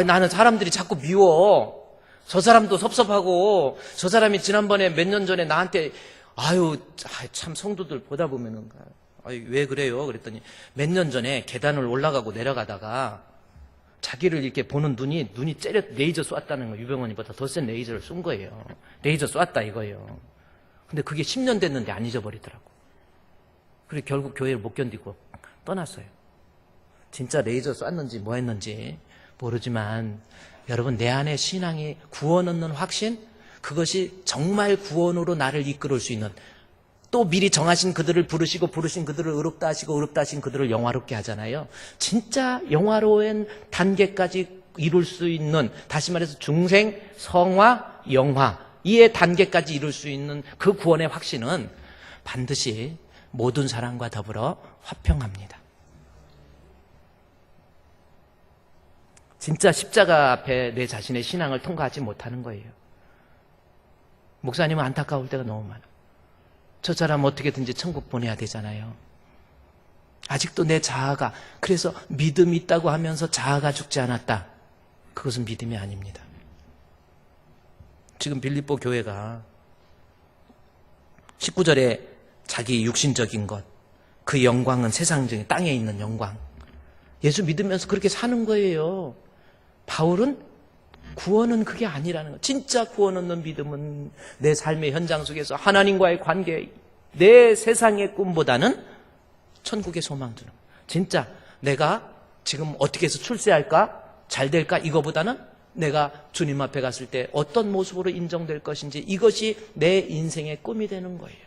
나는 사람들이 자꾸 미워. 저 사람도 섭섭하고, 저 사람이 지난번에 몇 년 전에 나한테 참 성도들 보다 보면은 왜 그래요? 그랬더니 몇 년 전에 계단을 올라가고 내려가다가 자기를 이렇게 보는 눈이 째려 레이저 쐈다는 거, 유병원이보다 더 센 레이저를 쏜 거예요. 레이저 쐈다 이거예요. 근데 그게 10년 됐는데 안 잊어버리더라고. 그리고 결국 교회를 못 견디고 떠났어요. 진짜 레이저 쐈는지 뭐 했는지 모르지만, 여러분, 내 안에 신앙이 구원 얻는 확신, 그것이 정말 구원으로 나를 이끌을 수 있는, 또 미리 정하신 그들을 부르시고 부르신 그들을 의롭다 하시고 의롭다 하신 그들을 영화롭게 하잖아요. 진짜 영화로운 단계까지 이룰 수 있는, 다시 말해서 중생, 성화, 영화, 이의 단계까지 이룰 수 있는 그 구원의 확신은 반드시 모든 사람과 더불어 화평합니다. 진짜 십자가 앞에 내 자신의 신앙을 통과하지 못하는 거예요. 목사님은 안타까울 때가 너무 많아. 저 사람 어떻게든지 천국 보내야 되잖아요. 아직도 내 자아가, 그래서 믿음이 있다고 하면서 자아가 죽지 않았다. 그것은 믿음이 아닙니다. 지금 빌립보 교회가 19절에 자기 육신적인 것, 그 영광은 세상적인 땅에 있는 영광, 예수 믿으면서 그렇게 사는 거예요. 바울은 구원은 그게 아니라는 거. 진짜 구원 얻는 믿음은 내 삶의 현장 속에서 하나님과의 관계, 내 세상의 꿈보다는 천국의 소망 두는 거. 진짜 내가 지금 어떻게 해서 출세할까? 잘 될까? 이거보다는 내가 주님 앞에 갔을 때 어떤 모습으로 인정될 것인지, 이것이 내 인생의 꿈이 되는 거예요.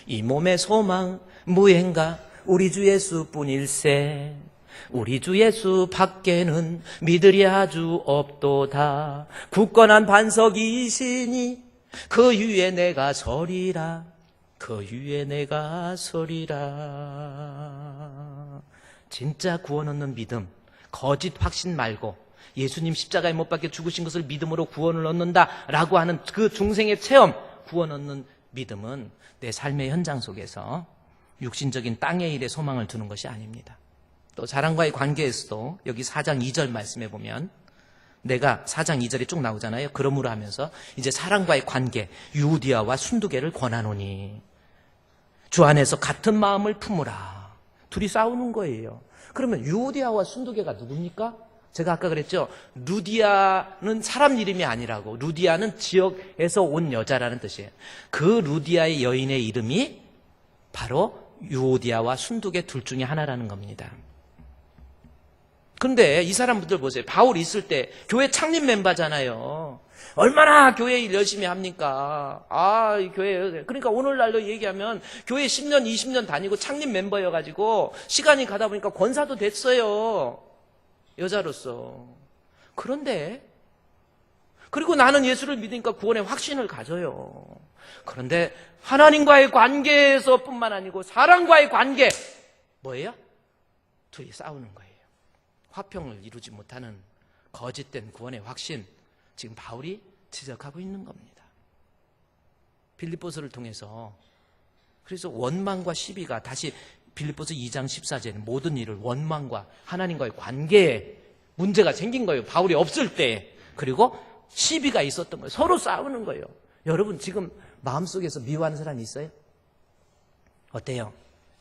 이 몸의 소망 무행가 우리 주 예수뿐일세. 우리 주 예수 밖에는 믿으리 아주 없도다. 굳건한 반석이시니 그 위에 내가 서리라. 그 위에 내가 서리라. 진짜 구원 얻는 믿음, 거짓 확신 말고 예수님 십자가에 못 박혀 죽으신 것을 믿음으로 구원을 얻는다라고 하는 그 중생의 체험, 구원 얻는 믿음은 내 삶의 현장 속에서 육신적인 땅의 일에 소망을 두는 것이 아닙니다. 또 사람과의 관계에서도 여기 4장 2절 말씀해 보면, 내가 4장 2절이 쭉 나오잖아요. 그러므로 하면서 이제 사람과의 관계, 유우디아와 순두개를 권하노니 주 안에서 같은 마음을 품으라. 둘이 싸우는 거예요. 그러면 유우디아와 순두개가 누굽니까? 제가 아까 그랬죠. 루디아는 사람 이름이 아니라고. 루디아는 지역에서 온 여자라는 뜻이에요. 그 루디아의 여인의 이름이 바로 유오디아와 순두계 둘 중에 하나라는 겁니다. 그런데 이 사람들 보세요. 바울 있을 때 교회 창립 멤버잖아요. 얼마나 교회 일 열심히 합니까? 이 교회. 그러니까 오늘날로 얘기하면 교회 10년, 20년 다니고 창립 멤버여가지고 시간이 가다 보니까 권사도 됐어요. 여자로서. 그런데 그리고 나는 예수를 믿으니까 구원의 확신을 가져요. 그런데 하나님과의 관계에서 뿐만 아니고 사람과의 관계 뭐예요? 둘이 싸우는 거예요. 화평을 이루지 못하는 거짓된 구원의 확신 지금 바울이 지적하고 있는 겁니다. 빌립보서를 통해서 그래서 원망과 시비가 다시 빌립보서 2장 14절에 모든 일을 원망과 하나님과의 관계에 문제가 생긴 거예요. 바울이 없을 때. 그리고 시비가 있었던 거예요. 서로 싸우는 거예요. 여러분 지금 마음속에서 미워하는 사람이 있어요? 어때요?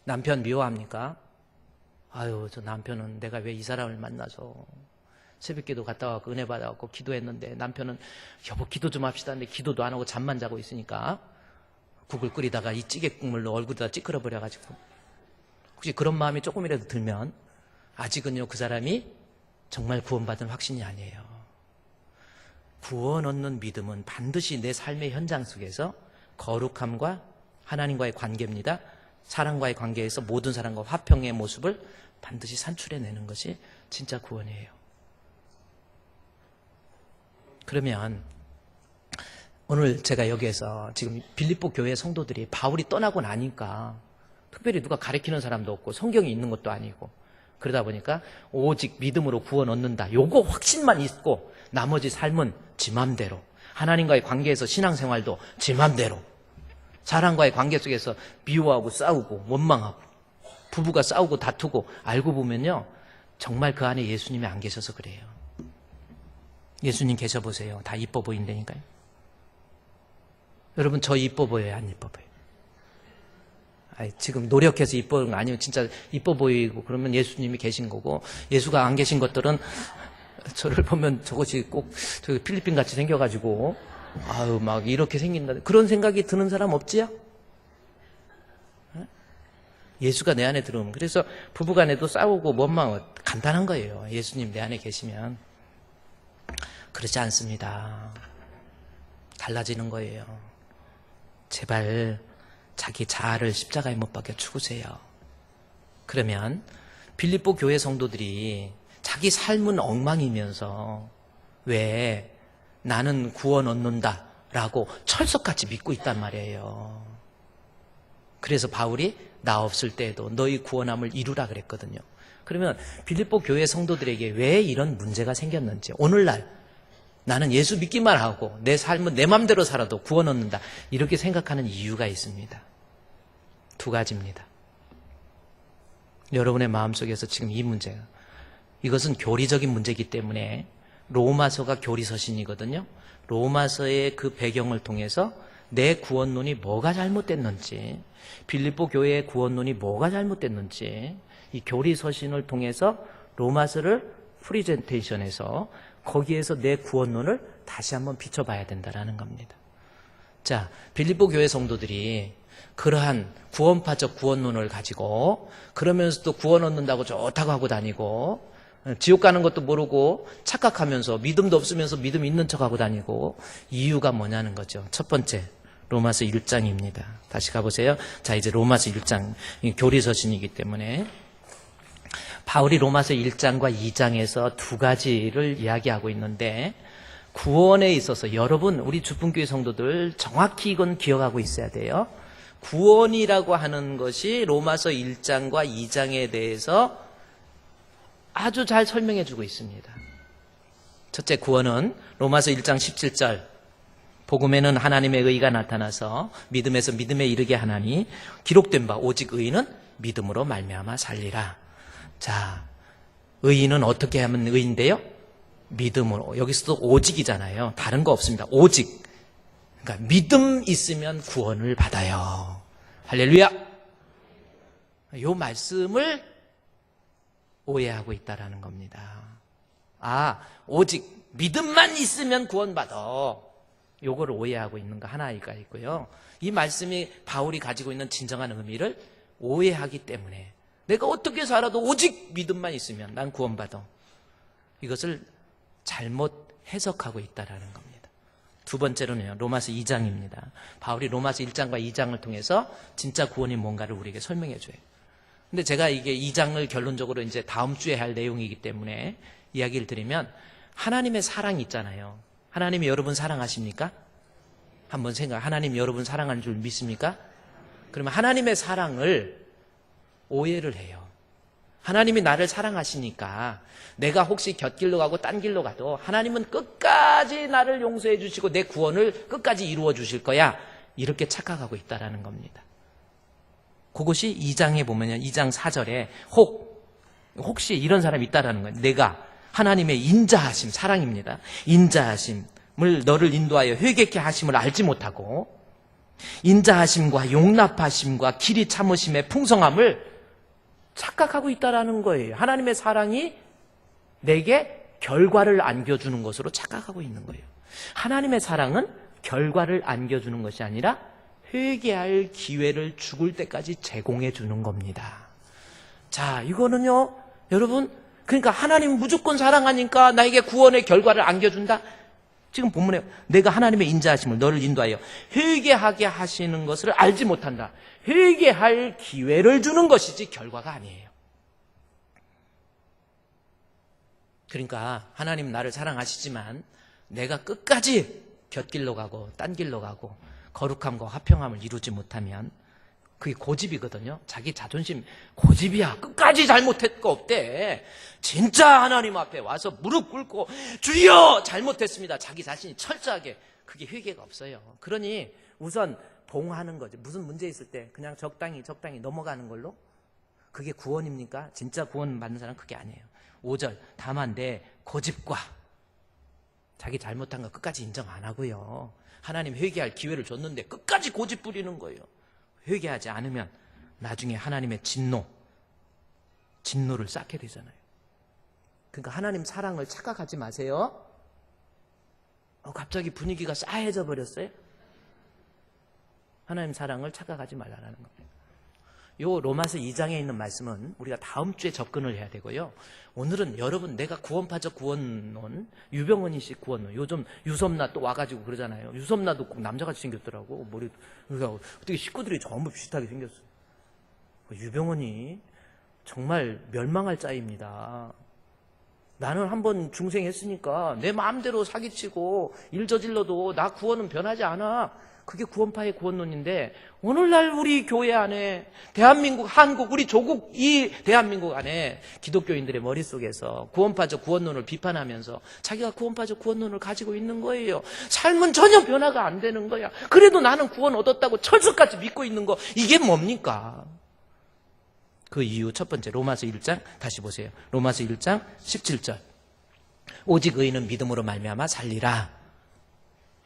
남편 미워합니까? 아유, 저 남편은 내가 왜 이 사람을 만나서 새벽기도 갔다 와서 은혜 받아갖고 기도했는데 남편은 여보 기도 좀 합시다 하는데 기도도 안 하고 잠만 자고 있으니까 국을 끓이다가 이 찌개 국물로 얼굴에다 찌끄러 버려가지고 혹시 그런 마음이 조금이라도 들면 아직은요 그 사람이 정말 구원받은 확신이 아니에요. 구원 얻는 믿음은 반드시 내 삶의 현장 속에서 거룩함과 하나님과의 관계입니다. 사람과의 관계에서 모든 사람과 화평의 모습을 반드시 산출해내는 것이 진짜 구원이에요. 그러면 오늘 제가 여기에서 지금 빌립보 교회 성도들이 바울이 떠나고 나니까 특별히 누가 가르치는 사람도 없고 성경이 있는 것도 아니고 그러다 보니까 오직 믿음으로 구원 얻는다. 요거 확신만 있고 나머지 삶은 지 맘대로 하나님과의 관계에서 신앙생활도 지 맘대로 사람과의 관계 속에서 미워하고 싸우고 원망하고 부부가 싸우고 다투고 알고 보면요 정말 그 안에 예수님이 안 계셔서 그래요. 예수님 계셔보세요. 다 이뻐 보인다니까요. 여러분 저 이뻐 보여요? 안 이뻐 보여요? 지금 노력해서 이뻐 보이는 거 아니면 진짜 이뻐 보이고 그러면 예수님이 계신 거고 예수가 안 계신 것들은 저를 보면 저것이 꼭 저기 필리핀 같이 생겨가지고 아유 막 이렇게 생긴다 그런 생각이 드는 사람 없지요? 예수가 내 안에 들어오면 그래서 부부간에도 싸우고 원망 간단한 거예요. 예수님 내 안에 계시면 그렇지 않습니다. 달라지는 거예요. 제발 자기 자아를 십자가에 못 박혀 죽으세요. 그러면 빌립보 교회 성도들이 자기 삶은 엉망이면서 왜 나는 구원 얻는다 라고 철석같이 믿고 있단 말이에요. 그래서 바울이 나 없을 때에도 너희 구원함을 이루라 그랬거든요. 그러면 빌립보 교회 성도들에게 왜 이런 문제가 생겼는지 오늘날 나는 예수 믿기만 하고 내 삶은 내 맘대로 살아도 구원 얻는다 이렇게 생각하는 이유가 있습니다. 두 가지입니다. 여러분의 마음속에서 지금 이 문제가 이것은 교리적인 문제이기 때문에 로마서가 교리서신이거든요. 로마서의 그 배경을 통해서 내 구원론이 뭐가 잘못됐는지 빌립보 교회의 구원론이 뭐가 잘못됐는지 이 교리서신을 통해서 로마서를 프리젠테이션해서 거기에서 내 구원론을 다시 한번 비춰봐야 된다는 겁니다. 자, 빌립보 교회 성도들이 그러한 구원파적 구원론을 가지고 그러면서도 구원 얻는다고 좋다고 하고 다니고 지옥 가는 것도 모르고 착각하면서 믿음도 없으면서 믿음 있는 척하고 다니고 이유가 뭐냐는 거죠. 첫 번째 로마서 1장입니다. 다시 가보세요. 자, 이제 로마서 1장 교리서신이기 때문에 바울이 로마서 1장과 2장에서 두 가지를 이야기하고 있는데 구원에 있어서 여러분 우리 주품교회 성도들 정확히 이건 기억하고 있어야 돼요. 구원이라고 하는 것이 로마서 1장과 2장에 대해서 아주 잘 설명해 주고 있습니다. 첫째 구원은 로마서 1장 17절 복음에는 하나님의 의가 나타나서 믿음에서 믿음에 이르게 하나니 기록된 바 오직 의인은 믿음으로 말미암아 살리라. 자, 의인은 어떻게 하면 의인데요? 믿음으로. 여기서도 오직이잖아요. 다른 거 없습니다. 오직. 그러니까 믿음 있으면 구원을 받아요. 할렐루야. 이 말씀을 오해하고 있다라는 겁니다. 오직 믿음만 있으면 구원받아. 요거를 오해하고 있는 거 하나가 있고요. 이 말씀이 바울이 가지고 있는 진정한 의미를 오해하기 때문에 내가 어떻게 살아도 오직 믿음만 있으면 난 구원받아. 이것을 잘못 해석하고 있다라는 겁니다. 두 번째로는요, 로마서 2장입니다. 바울이 로마서 1장과 2장을 통해서 진짜 구원이 뭔가를 우리에게 설명해 줘요. 근데 제가 이게 2장을 결론적으로 이제 다음 주에 할 내용이기 때문에 이야기를 드리면, 하나님의 사랑이 있잖아요. 하나님이 여러분 사랑하십니까? 한번 하나님 여러분 사랑하는 줄 믿습니까? 그러면 하나님의 사랑을 오해를 해요. 하나님이 나를 사랑하시니까 내가 혹시 곁길로 가고 딴 길로 가도 하나님은 끝까지 나를 용서해 주시고 내 구원을 끝까지 이루어 주실 거야. 이렇게 착각하고 있다라는 겁니다. 그것이 2장에 보면요, 2장 4절에 혹시 이런 사람이 있다라는 거예요. 내가 하나님의 인자하심, 사랑입니다. 인자하심을 너를 인도하여 회개케 하심을 알지 못하고 인자하심과 용납하심과 길이 참으심의 풍성함을 착각하고 있다라는 거예요. 하나님의 사랑이 내게 결과를 안겨주는 것으로 착각하고 있는 거예요. 하나님의 사랑은 결과를 안겨주는 것이 아니라 회개할 기회를 죽을 때까지 제공해 주는 겁니다. 자, 이거는요, 여러분, 그러니까 하나님 무조건 사랑하니까 나에게 구원의 결과를 안겨준다? 지금 본문에 내가 하나님의 인자하심을 너를 인도하여 회개하게 하시는 것을 알지 못한다. 회개할 기회를 주는 것이지 결과가 아니에요. 그러니까 하나님 나를 사랑하시지만 내가 끝까지 곁길로 가고 딴 길로 가고 거룩함과 화평함을 이루지 못하면 그게 고집이거든요. 자기 자존심 고집이야. 끝까지 잘못할 거 없대. 진짜 하나님 앞에 와서 무릎 꿇고 주여 잘못했습니다. 자기 자신이 철저하게. 그게 회개가 없어요. 그러니 우선 봉하는 거죠. 무슨 문제 있을 때 그냥 적당히 넘어가는 걸로 그게 구원입니까? 진짜 구원 받는 사람은 그게 아니에요. 5절 다만 내 고집과 자기 잘못한 거 끝까지 인정 안 하고요. 하나님 회개할 기회를 줬는데 끝까지 고집 부리는 거예요. 회개하지 않으면 나중에 하나님의 진노를 쌓게 되잖아요. 그러니까 하나님 사랑을 착각하지 마세요. 갑자기 분위기가 싸해져 버렸어요. 하나님 사랑을 착각하지 말라는 겁니다. 요 로마서 2장에 있는 말씀은 우리가 다음 주에 접근을 해야 되고요. 오늘은 여러분 내가 구원파적 구원론, 유병헌이 씨 구원론, 요즘 유섬나 또 와가지고 그러잖아요. 유섬나도 꼭 남자같이 생겼더라고. 머리, 그러니까 어떻게 식구들이 전부 비슷하게 생겼어요. 유병헌이 정말 멸망할 자입니다. 나는 한번 중생했으니까 내 마음대로 사기치고 일 저질러도 나 구원은 변하지 않아. 그게 구원파의 구원론인데 오늘날 우리 교회 안에 대한민국, 한국, 우리 조국 이 대한민국 안에 기독교인들의 머릿속에서 구원파적 구원론을 비판하면서 자기가 구원파적 구원론을 가지고 있는 거예요. 삶은 전혀 변화가 안 되는 거야. 그래도 나는 구원 얻었다고 철석같이 믿고 있는 거 이게 뭡니까? 그 이유 첫 번째 로마서 1장 다시 보세요. 로마서 1장 17절 오직 의인은 믿음으로 말미암아 살리라.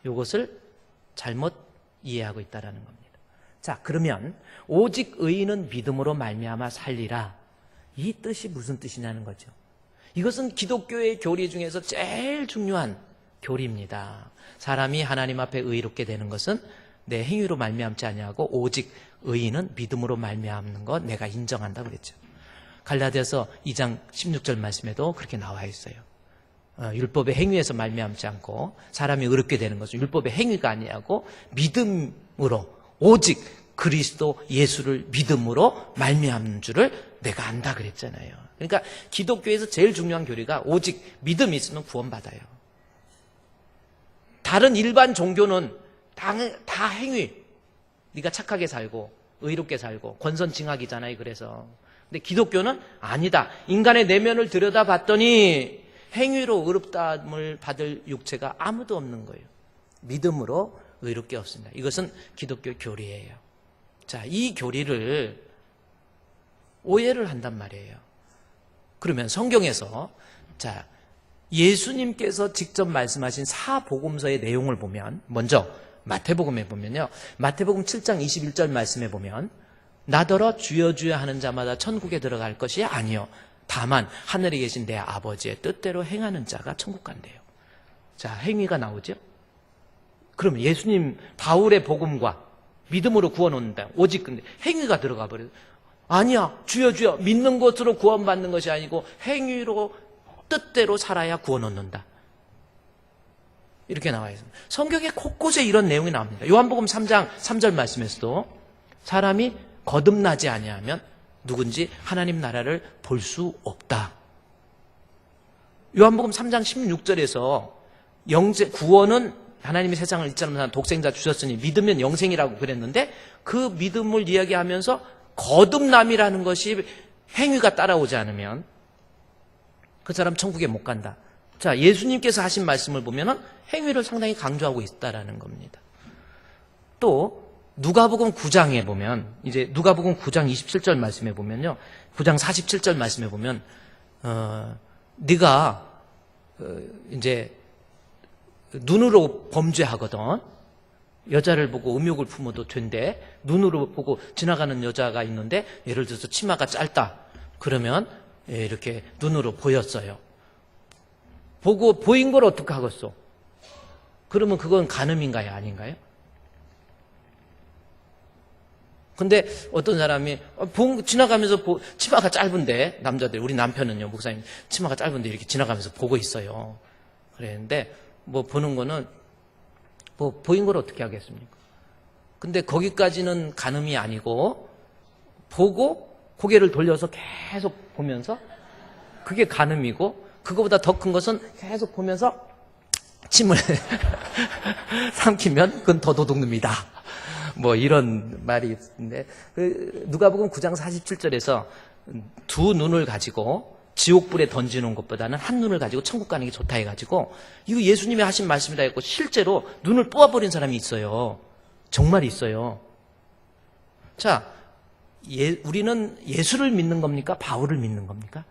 이것을 잘못 이해하고 있다는 겁니다. 자, 그러면 오직 의인은 믿음으로 말미암아 살리라. 이 뜻이 무슨 뜻이냐는 거죠. 이것은 기독교의 교리 중에서 제일 중요한 교리입니다. 사람이 하나님 앞에 의롭게 되는 것은 내 행위로 말미암지 아니하고 오직 의인은 믿음으로 말미암는 것 내가 인정한다 그랬죠. 갈라디아서 2장 16절 말씀에도 그렇게 나와 있어요. 율법의 행위에서 말미암지 않고 사람이 의롭게 되는 것은 율법의 행위가 아니하고 믿음으로 오직 그리스도 예수를 믿음으로 말미암는 줄을 내가 안다 그랬잖아요. 그러니까 기독교에서 제일 중요한 교리가 오직 믿음이 있으면 구원받아요. 다른 일반 종교는 다 행위. 네가 착하게 살고 의롭게 살고 권선징악이잖아요. 그래서 근데 기독교는 아니다. 인간의 내면을 들여다봤더니 행위로 의롭다함을 받을 육체가 아무도 없는 거예요. 믿음으로 의롭게 없습니다. 이것은 기독교 교리예요. 자, 이 교리를 오해를 한단 말이에요. 그러면 성경에서 자, 예수님께서 직접 말씀하신 사복음서의 내용을 보면 먼저 마태복음에 보면요. 마태복음 7장 21절 말씀에 보면 나더러 주여 주여 하는 자마다 천국에 들어갈 것이 아니요 다만 하늘에 계신 내 아버지의 뜻대로 행하는 자가 천국 간대요. 자, 행위가 나오죠? 그러면 예수님 바울의 복음과 믿음으로 구원 얻는다. 오직 근데 행위가 들어가 버려요. 아니야, 주여 주여 믿는 것으로 구원받는 것이 아니고 행위로 뜻대로 살아야 구원 얻는다. 이렇게 나와 있습니다. 성경에 곳곳에 이런 내용이 나옵니다. 요한복음 3장 3절 말씀에서도 사람이 거듭나지 아니하면 누군지 하나님 나라를 볼 수 없다. 요한복음 3장 16절에서 구원은 하나님이 세상을 일찍 사랑 독생자 주셨으니 믿으면 영생이라고 그랬는데 그 믿음을 이야기하면서 거듭남이라는 것이 행위가 따라오지 않으면 그 사람 천국에 못 간다. 자, 예수님께서 하신 말씀을 보면은 행위를 상당히 강조하고 있다라는 겁니다. 또 누가복음 9장에 보면 이제 누가복음 9장 27절 말씀에 보면요. 9장 47절 말씀에 보면 네가 이제 눈으로 범죄하거든. 여자를 보고 음욕을 품어도 된대. 눈으로 보고 지나가는 여자가 있는데 예를 들어서 치마가 짧다. 그러면 이렇게 눈으로 보였어요. 보고 보인 걸 어떻게 하겠어? 그러면 그건 간음인가요? 아닌가요? 근데 어떤 사람이 지나가면서 치마가 짧은데 남자들 우리 남편은요 목사님 치마가 짧은데 이렇게 지나가면서 보고 있어요. 그랬는데 뭐 보는 거는 뭐 보인 걸 어떻게 하겠습니까? 근데 거기까지는 간음이 아니고 보고 고개를 돌려서 계속 보면서 그게 간음이고 그거보다 더 큰 것은 계속 보면서 침을 삼키면 그건 더 도둑놈이다. 뭐 이런 말이 있는데 누가복음 9장 47절에서 두 눈을 가지고 지옥불에 던지는 것보다는 한 눈을 가지고 천국 가는 게 좋다 해가지고 이거 예수님이 하신 말씀이다 했고 실제로 눈을 뽑아버린 사람이 있어요. 정말 있어요. 자, 우리는 예수를 믿는 겁니까? 바울을 믿는 겁니까?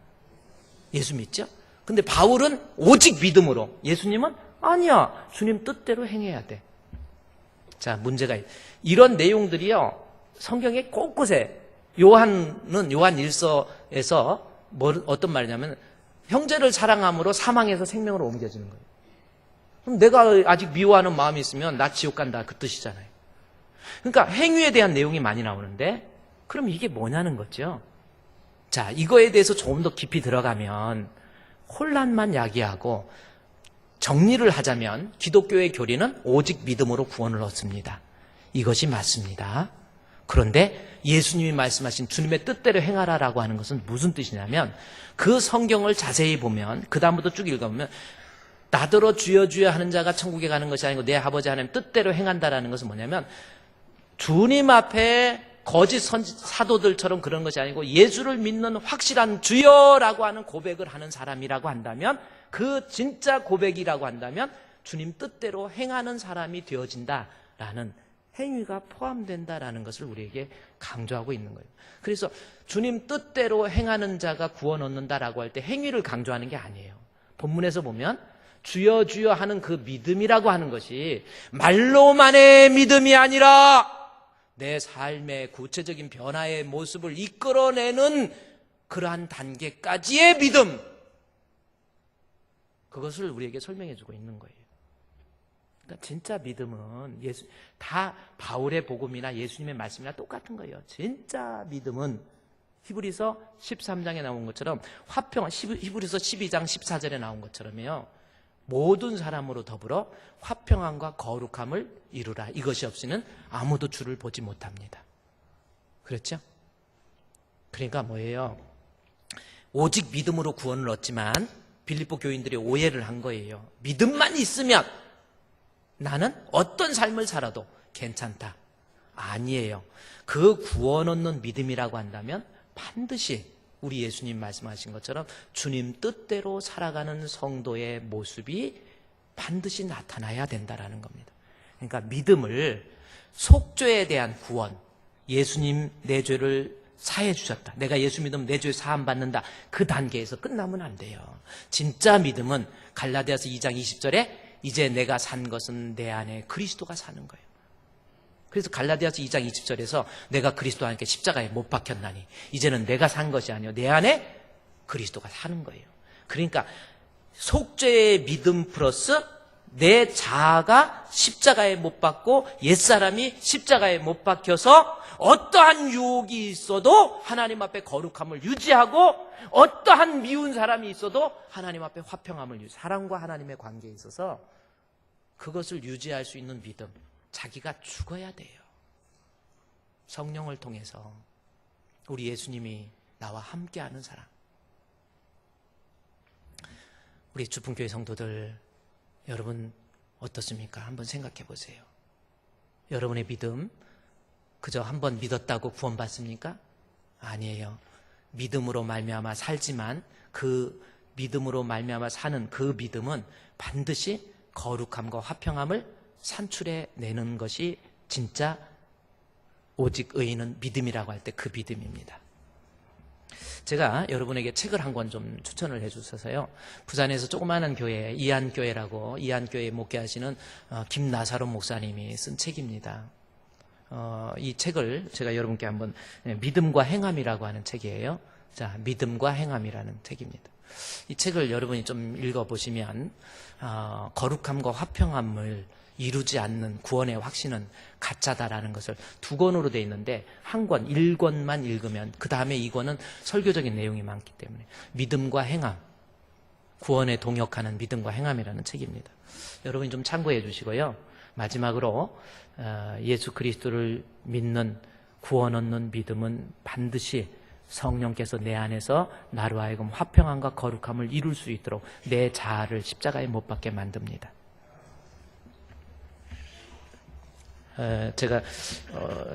예수 믿죠? 근데 바울은 오직 믿음으로, 예수님은 아니야, 주님 뜻대로 행해야 돼. 자, 문제가 이런 내용들이요 성경에 곳곳에 요한은 요한 1서에서 어떤 말이냐면 형제를 사랑함으로 사망에서 생명으로 옮겨지는 거예요. 그럼 내가 아직 미워하는 마음이 있으면 나 지옥 간다 그 뜻이잖아요. 그러니까 행위에 대한 내용이 많이 나오는데 그럼 이게 뭐냐는 거죠. 자, 이거에 대해서 조금 더 깊이 들어가면 혼란만 야기하고 정리를 하자면 기독교의 교리는 오직 믿음으로 구원을 얻습니다. 이것이 맞습니다. 그런데 예수님이 말씀하신 주님의 뜻대로 행하라라고 하는 것은 무슨 뜻이냐면 그 성경을 자세히 보면 그 다음부터 쭉 읽어보면 나더러 주여 주여 하는 자가 천국에 가는 것이 아니고 내 아버지 하나님 뜻대로 행한다라는 것은 뭐냐면 주님 앞에 거짓 사도들처럼 그런 것이 아니고 예수를 믿는 확실한 주여라고 하는 고백을 하는 사람이라고 한다면 그 진짜 고백이라고 한다면 주님 뜻대로 행하는 사람이 되어진다라는 행위가 포함된다라는 것을 우리에게 강조하고 있는 거예요. 그래서 주님 뜻대로 행하는 자가 구원 얻는다라고 할 때 행위를 강조하는 게 아니에요. 본문에서 보면 주여 주여 하는 그 믿음이라고 하는 것이 말로만의 믿음이 아니라 내 삶의 구체적인 변화의 모습을 이끌어내는 그러한 단계까지의 믿음, 그것을 우리에게 설명해주고 있는 거예요. 그러니까 진짜 믿음은 다 바울의 복음이나 예수님의 말씀이나 똑같은 거예요. 진짜 믿음은 히브리서 13장에 나온 것처럼 히브리서 12장 14절에 나온 것처럼요. 모든 사람으로 더불어 화평함과 거룩함을 이루라. 이것이 없이는 아무도 주를 보지 못합니다. 그렇죠? 그러니까 뭐예요? 오직 믿음으로 구원을 얻지만 빌립보 교인들이 오해를 한 거예요. 믿음만 있으면 나는 어떤 삶을 살아도 괜찮다. 아니에요. 그 구원 얻는 믿음이라고 한다면 반드시 우리 예수님 말씀하신 것처럼 주님 뜻대로 살아가는 성도의 모습이 반드시 나타나야 된다라는 겁니다. 그러니까 믿음을 속죄에 대한 구원, 예수님 내 죄를 사해 주셨다. 내가 예수 믿으면 내 죄 사함 받는다. 그 단계에서 끝나면 안 돼요. 진짜 믿음은 갈라디아서 2장 20절에 이제 내가 산 것은 내 안에 그리스도가 사는 거예요. 그래서 갈라디아서 2장 20절에서 내가 그리스도와 함께 십자가에 못 박혔나니 이제는 내가 산 것이 아니요 내 안에 그리스도가 사는 거예요. 그러니까 속죄의 믿음 플러스 내 자아가 십자가에 못 박고 옛사람이 십자가에 못 박혀서 어떠한 유혹이 있어도 하나님 앞에 거룩함을 유지하고 어떠한 미운 사람이 있어도 하나님 앞에 화평함을 사랑과 하나님의 관계에 있어서 그것을 유지할 수 있는 믿음. 자기가 죽어야 돼요. 성령을 통해서 우리 예수님이 나와 함께하는 사람. 우리 주풍교회 성도들 여러분 어떻습니까? 한번 생각해 보세요. 여러분의 믿음 그저 한번 믿었다고 구원받습니까? 아니에요. 믿음으로 말미암아 살지만 그 믿음으로 말미암아 사는 그 믿음은 반드시 거룩함과 화평함을 산출해 내는 것이 진짜 오직 의인은 믿음이라고 할 때 그 믿음입니다. 제가 여러분에게 책을 한 권 좀 추천을 해 주셔서요. 부산에서 조그마한 교회, 이안교회라고 이안교회에 목회하시는 김나사로 목사님이 쓴 책입니다. 이 책을 제가 여러분께 한번 믿음과 행함이라고 하는 책이에요. 자, 믿음과 행함이라는 책입니다. 이 책을 여러분이 좀 읽어보시면 거룩함과 화평함을 이루지 않는 구원의 확신은 가짜다라는 것을 2권으로 되어 있는데 한 권, 1권만 읽으면 그 다음에 2권은 설교적인 내용이 많기 때문에 믿음과 행함, 구원에 동역하는 믿음과 행함이라는 책입니다. 여러분이 좀 참고해 주시고요. 마지막으로 예수 그리스도를 믿는 구원 얻는 믿음은 반드시 성령께서 내 안에서 나로 하여금 화평함과 거룩함을 이룰 수 있도록 내 자아를 십자가에 못 박게 만듭니다. 제가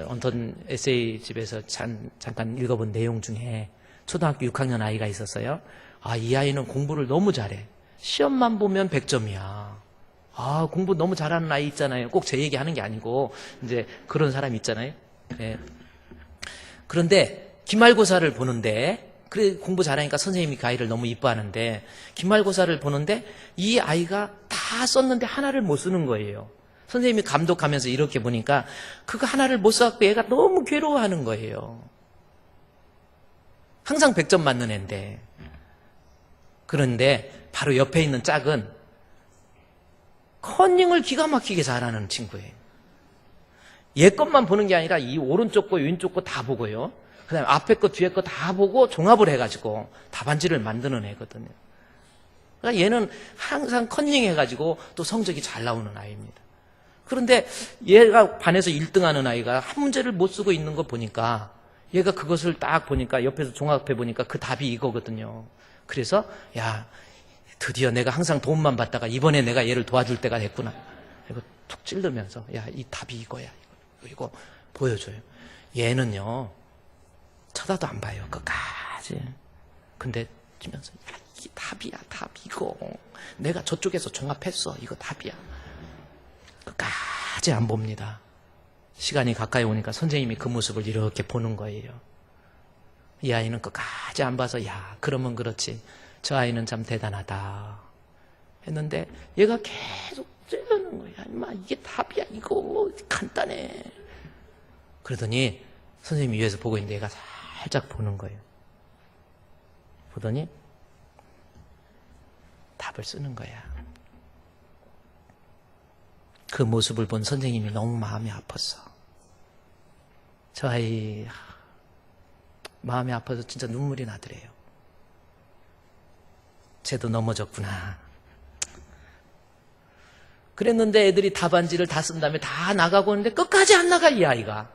어떤 에세이집에서 잠깐 읽어본 내용 중에 초등학교 6학년 아이가 있었어요. 이 아이는 공부를 너무 잘해. 시험만 보면 100점이야. 공부 너무 잘하는 아이 있잖아요. 꼭 제 얘기하는 게 아니고 이제 그런 사람 있잖아요. 네. 그런데 기말고사를 보는데 그래 공부 잘하니까 선생님이 그 아이를 너무 이뻐하는데 기말고사를 보는데 이 아이가 다 썼는데 하나를 못 쓰는 거예요. 선생님이 감독하면서 이렇게 보니까 그거 하나를 못 써갖고 얘가 너무 괴로워하는 거예요. 항상 100점 맞는 애인데. 그런데 바로 옆에 있는 짝은 컨닝을 기가 막히게 잘하는 친구예요. 얘 것만 보는 게 아니라 이 오른쪽 거 왼쪽 거 다 보고요. 그 다음에 앞에 거 뒤에 거 다 보고 종합을 해가지고 답안지를 만드는 애거든요. 그러니까 얘는 항상 컨닝 해가지고 또 성적이 잘 나오는 아이입니다. 그런데 얘가 반에서 1등하는 아이가 한 문제를 못 쓰고 있는 거 보니까 얘가 그것을 딱 보니까 옆에서 종합해 보니까 그 답이 이거거든요. 그래서 야 드디어 내가 항상 도움만 받다가 이번에 내가 얘를 도와줄 때가 됐구나. 이거 툭 찔르면서 야 이 답이 이거야. 이거 보여줘요. 얘는요 쳐다도 안 봐요. 끝까지. 근데 치면서 야 이게 답이야 답 이거. 내가 저쪽에서 종합했어. 이거 답이야. 끝까지 안 봅니다. 시간이 가까이 오니까 선생님이 그 모습을 이렇게 보는 거예요. 이 아이는 끝까지 안 봐서 야 그러면 그렇지 저 아이는 참 대단하다 했는데 얘가 계속 찔르는 거야. 임마 이게 답이야 이거 간단해. 그러더니 선생님이 위에서 보고 있는데 얘가 살짝 보는 거예요. 보더니 답을 쓰는 거야. 그 모습을 본 선생님이 너무 마음이 아팠어. 저 아이 마음이 아파서 진짜 눈물이 나더래요. 쟤도 넘어졌구나. 그랬는데 애들이 답안지를 다 쓴 다음에 다 나가고 있는데 끝까지 안 나가 이 아이가.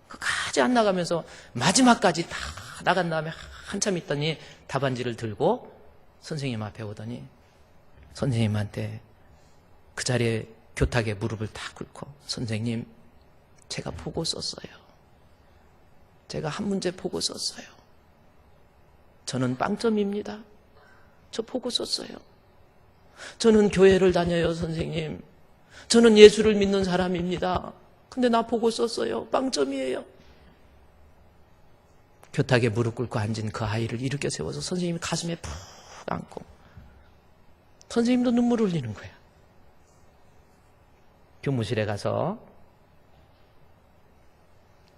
끝까지 안 나가면서 마지막까지 다 나간 다음에 한참 있더니 답안지를 들고 선생님 앞에 오더니 선생님한테 그 자리에 교탁에 무릎을 탁 꿇고 선생님 제가 보고 썼어요. 제가 한 문제 보고 썼어요. 저는 빵점입니다. 저 보고 썼어요. 저는 교회를 다녀요 선생님. 저는 예수를 믿는 사람입니다. 근데 나 보고 썼어요. 빵점이에요. 교탁에 무릎 꿇고 앉은 그 아이를 일으켜 세워서 선생님이 가슴에 푹 안고 선생님도 눈물 흘리는 거야. 교무실에 가서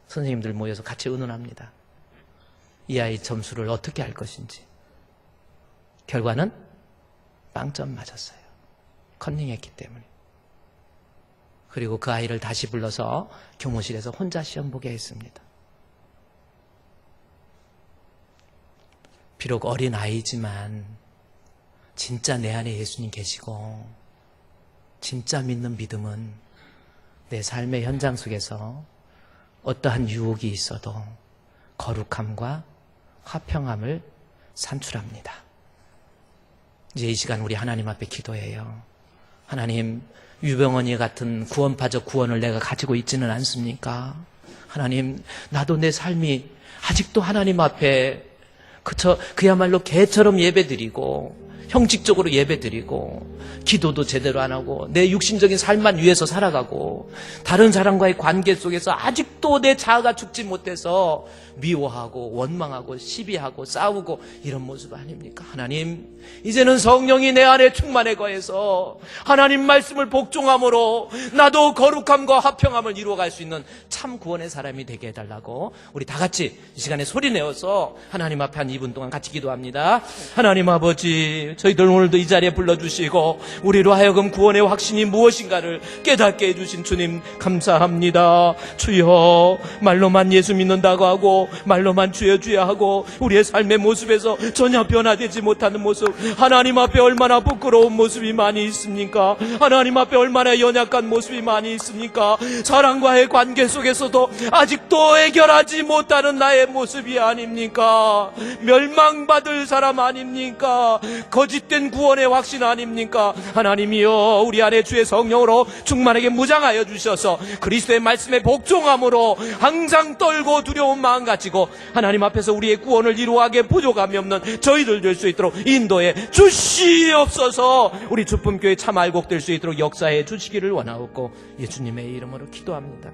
선생님들 모여서 같이 의논합니다. 이 아이 점수를 어떻게 할 것인지. 결과는 빵점 맞았어요. 컨닝했기 때문에. 그리고 그 아이를 다시 불러서 교무실에서 혼자 시험 보게 했습니다. 비록 어린 아이지만 진짜 내 안에 예수님 계시고 진짜 믿는 믿음은 내 삶의 현장 속에서 어떠한 유혹이 있어도 거룩함과 화평함을 산출합니다. 이제 이 시간 우리 하나님 앞에 기도해요. 하나님, 유병언니 같은 구원파적 구원을 내가 가지고 있지는 않습니까? 하나님, 나도 내 삶이 아직도 하나님 앞에 그야말로 개처럼 예배드리고 형식적으로 예배드리고 기도도 제대로 안 하고 내 육신적인 삶만 위해서 살아가고 다른 사람과의 관계 속에서 아직도 내 자아가 죽지 못해서 미워하고 원망하고 시비하고 싸우고 이런 모습 아닙니까? 하나님, 이제는 성령이 내 안에 충만해 거해서 하나님 말씀을 복종함으로 나도 거룩함과 화평함을 이루어갈 수 있는 참 구원의 사람이 되게 해달라고 우리 다 같이 이 시간에 소리내어서 하나님 앞에 한 2분 동안 같이 기도합니다. 하나님 아버지, 저희들 오늘도 이 자리에 불러주시고 우리로 하여금 구원의 확신이 무엇인가를 깨닫게 해주신 주님 감사합니다. 주여, 말로만 예수 믿는다고 하고 말로만 주여 주여 하고 우리의 삶의 모습에서 전혀 변화되지 못하는 모습, 하나님 앞에 얼마나 부끄러운 모습이 많이 있습니까? 하나님 앞에 얼마나 연약한 모습이 많이 있습니까? 사랑과의 관계 속에서도 아직도 해결하지 못하는 나의 모습이 아닙니까? 멸망받을 사람 아닙니까? 거짓된 구원의 확신 아닙니까? 하나님이여, 우리 안에 주의 성령으로 충만하게 무장하여 주셔서 그리스도의 말씀에 복종함으로 항상 떨고 두려운 마음 가지고 하나님 앞에서 우리의 구원을 이루어가게 부족함이 없는 저희들 될 수 있도록 인도해 주시옵소서. 우리 주품교회 참 알곡 될 수 있도록 역사해 주시기를 원하옵고 예수님의 이름으로 기도합니다.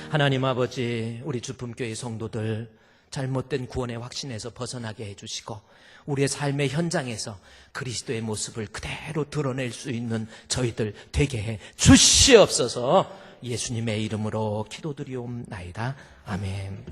하나님 아버지, 우리 주품교회 성도들 잘못된 구원의 확신에서 벗어나게 해주시고 우리의 삶의 현장에서 그리스도의 모습을 그대로 드러낼 수 있는 저희들 되게 해 주시옵소서. 예수님의 이름으로 기도드리옵나이다. 아멘.